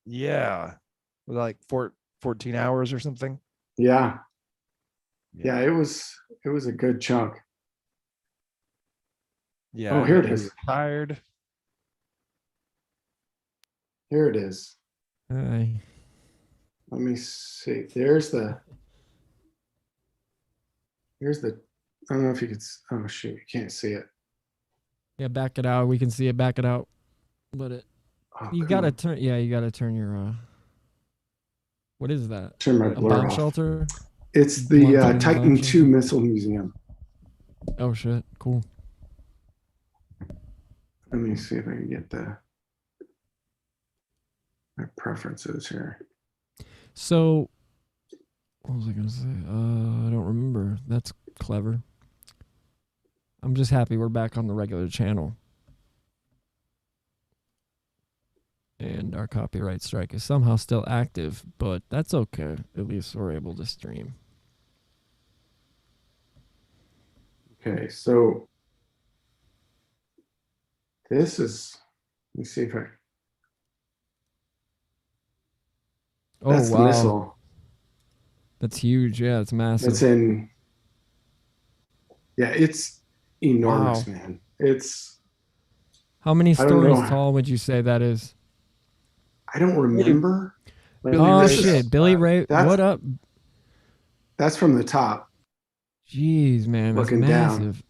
Yeah. Like 14 hours or something. Yeah. Yeah, it was a good chunk. Yeah. Oh, here it and is. you're tired. Here it is. Hi. Let me see. Here's the I don't know if you could oh shoot, you can't see it. Yeah, back it out. We can see it. Back it out. But Oh, you come gotta on. turn. Yeah, you gotta turn your. What is that? Turn my A blur bomb off. shelter? It's One the turn Titan bomb 2 shelter. Missile Museum. Oh shit! Cool. Let me see if I can get my preferences here. So, what was I gonna say? I don't remember. That's clever. I'm just happy we're back on the regular channel. And our copyright strike is somehow still active, but that's okay. At least we're able to stream. Okay, so this is, let me see if I, Oh, that's the wow. missile. That's huge. Yeah, it's massive. It's in, yeah, it's enormous, Wow. man. It's, How many I don't stories know. tall would you say that is? I don't remember. Billy Oh, Ray this is- shit. Billy Ray. that's- What up? That's from the top. Jeez, man. That's Looking down. massive.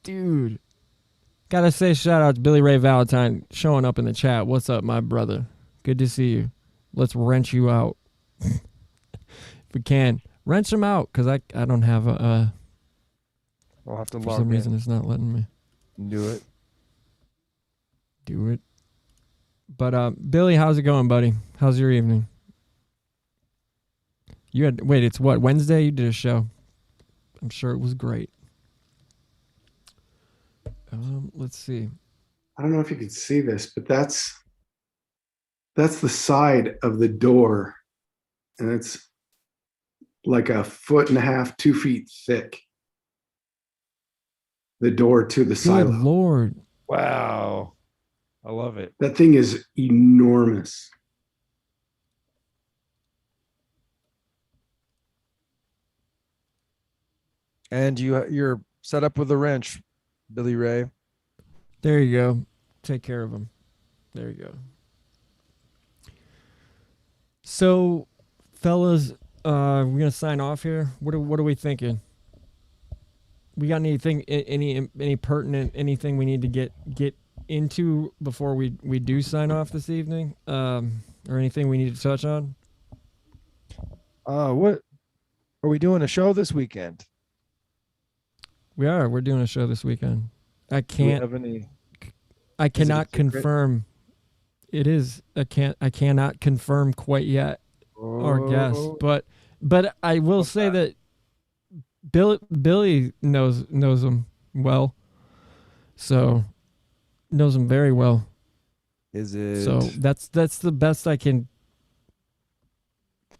Dude. Gotta say shout out to Billy Ray Valentine showing up in the chat. What's up, my brother? Good to see you. Let's wrench you out. If we can. Wrench him out, because I don't have I'll have to For log some in reason, it's not letting me and do it. do it. But Billy, how's it going, buddy? How's your evening? Wait, it's what, Wednesday? You did a show. I'm sure it was great. Let's see. I don't know if you can see this, but that's the side of the door, and it's like 1.5 feet, 2 feet thick. The door to the Good silo. Lord. Wow. I love it. That thing is enormous. And you're set up with a wrench, Billy Ray. There you go. Take care of him. There you go. So, fellas, we're gonna sign off here. What are we thinking? We got anything, any pertinent, anything we need to get into before we do sign off this evening? Or anything we need to touch on? What are we doing a show this weekend? We're doing a show this weekend. I Do we can't. have any? I cannot secret? confirm. It is. I cannot confirm quite yet or guess. Oh, But I will What's say that? that Billy knows him well. So knows him very well. Is it? So that's the best I can.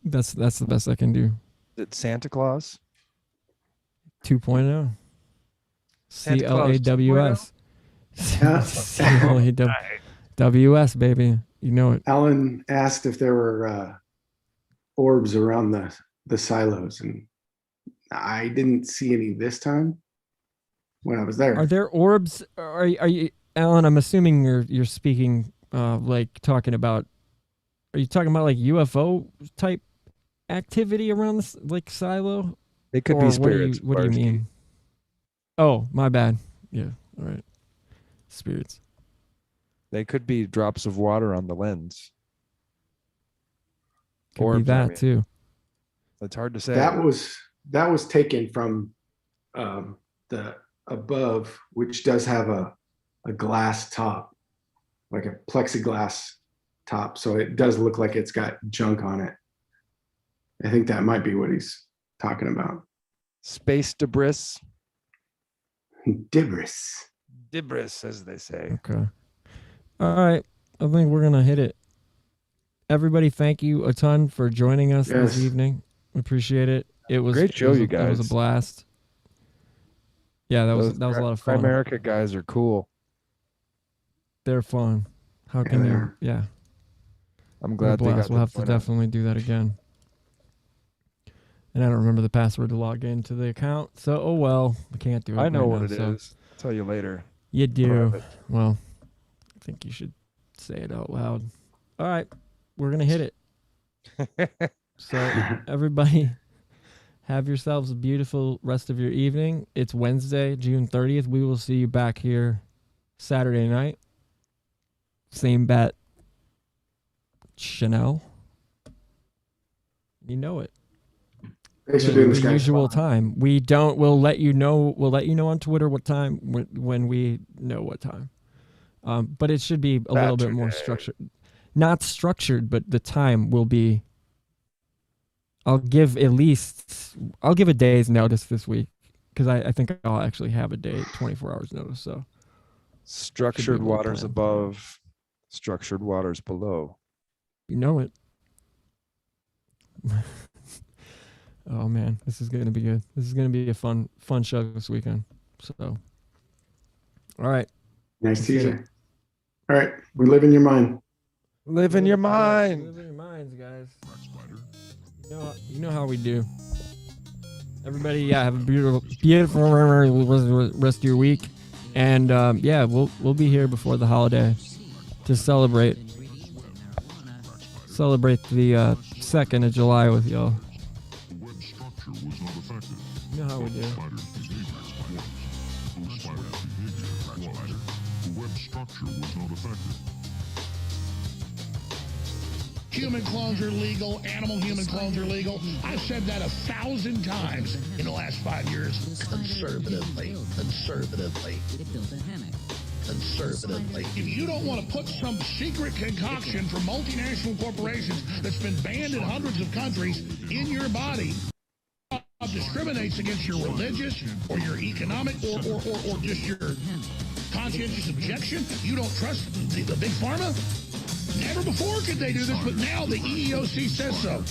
That's the best I can do. Is it Santa Claus? 2.0. Santa Claus CLAWS. Yeah. CLAWS, baby. You know it. Alan asked if there were orbs around the silos, and I didn't see any this time when I was there. Are there orbs? Are you, Alan? I'm assuming you're speaking like talking about. Are you talking about like UFO type activity around this like silo? They could Or be spirits. What do you Barsky. mean? Oh, my bad. Yeah. All right. Spirits. They could be drops of water on the lens. Could be Orbs, I that mean. too. It's hard to say. That was taken from the above, which does have a glass top, like a plexiglass top. So it does look like it's got junk on it. I think that might be what he's talking about. Space debris. Debris. Debris, as they say. Okay. All right. I think we're gonna hit it. Everybody, thank you a ton for joining us this Yes. evening. We appreciate it. It was Great show, it was you It was guys. a blast. Yeah, that was Those a lot of fun. Grimerica guys are cool. They're fun. How Yeah, can they you? are. Yeah. I'm What a glad they blast. got We'll have to join us. definitely do that again. And I don't remember the password to log into the account, so oh well, we can't do it. I know right what now, it so is. I'll tell you later. You do. Private. Well, I think you should say it out loud. All right, we're gonna hit it. So everybody, have yourselves a beautiful rest of your evening. It's Wednesday, June 30th. We will see you back here Saturday night. Same bat. Chanel. You know it. Thanks for doing this, The guys. usual time. We'll let you know on Twitter what time when we know what time. But it should be a little bit more Saturday. structured. Not structured, but the time will be. I'll give a day's notice this week because I think I'll actually have a day, 24 hours notice. So Structured little waters plan. above, structured waters below. you know it. Oh man, this is gonna be good. This is gonna be a fun show this weekend. So, all right. Nice teaser. All right. We live in your mind. Live in your mind. Live in your minds, guys. You know how we do. Everybody, yeah, have a beautiful rest of your week, and yeah, we'll be here before the holiday to celebrate the 2nd of July with y'all. The web structure was not affected. You know how we do. Spider's behavior was. The spider's behavior was. The web structure was not affected. human clones are legal, animal human clones are legal. I've said that 1,000 times in the last 5 years. Conservatively. It built a hammock. Conservatively. If you don't want to put some secret concoction from multinational corporations that's been banned in hundreds of countries in your body, discriminates against your religious or your economic or just your conscientious objection, you don't trust the big pharma? Never before could they do this, but now the EEOC says so.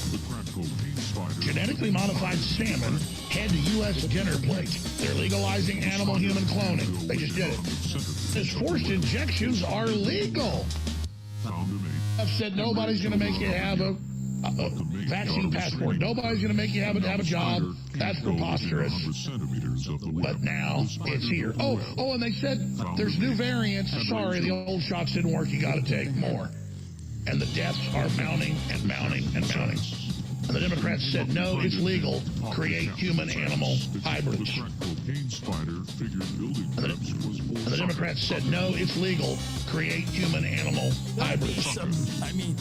Genetically modified salmon head to U.S. dinner plates. They're legalizing animal-human cloning. They just did it. These forced injections are legal. I've said nobody's going to make you have a vaccine passport. Nobody's going to make you have a job. That's preposterous. But now it's here. Oh, and they said there's new variants. Sorry, the old shots didn't work. You got to take more. And the deaths are mounting and mounting and mounting. And the Democrats said, no, it's legal. Create human-animal hybrids. And the Democrats said, no, it's legal. Create human-animal hybrids. I mean,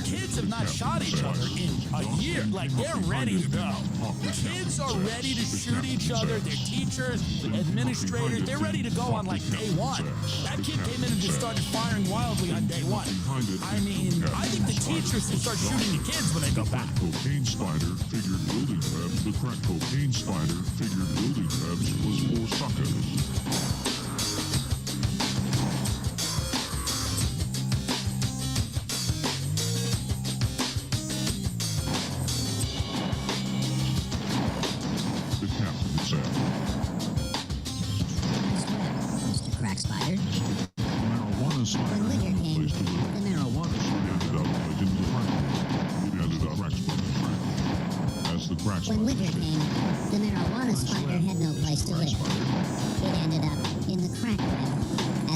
kids have not shot each other in a year. Like, they're ready to go. Kids are ready to shoot each other. Their teachers, administrators, they're ready to go on, like, day one. That kid came in and just started firing wildly on day one. I mean, I think the teachers should start shooting the kids when they go back. Cocaine spider figured building webs. The crack cocaine spider figured building webs was for suckers. Mr. Crack Spider. Marijuana spider When had Wigger no place to came, live. the marijuana So it ended up like in the crack. It ended up crack spider track. As the crack When spider Wigger said, came, the marijuana spider had no place to live. It ended up in the crack web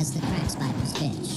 as the crack spider's bitch.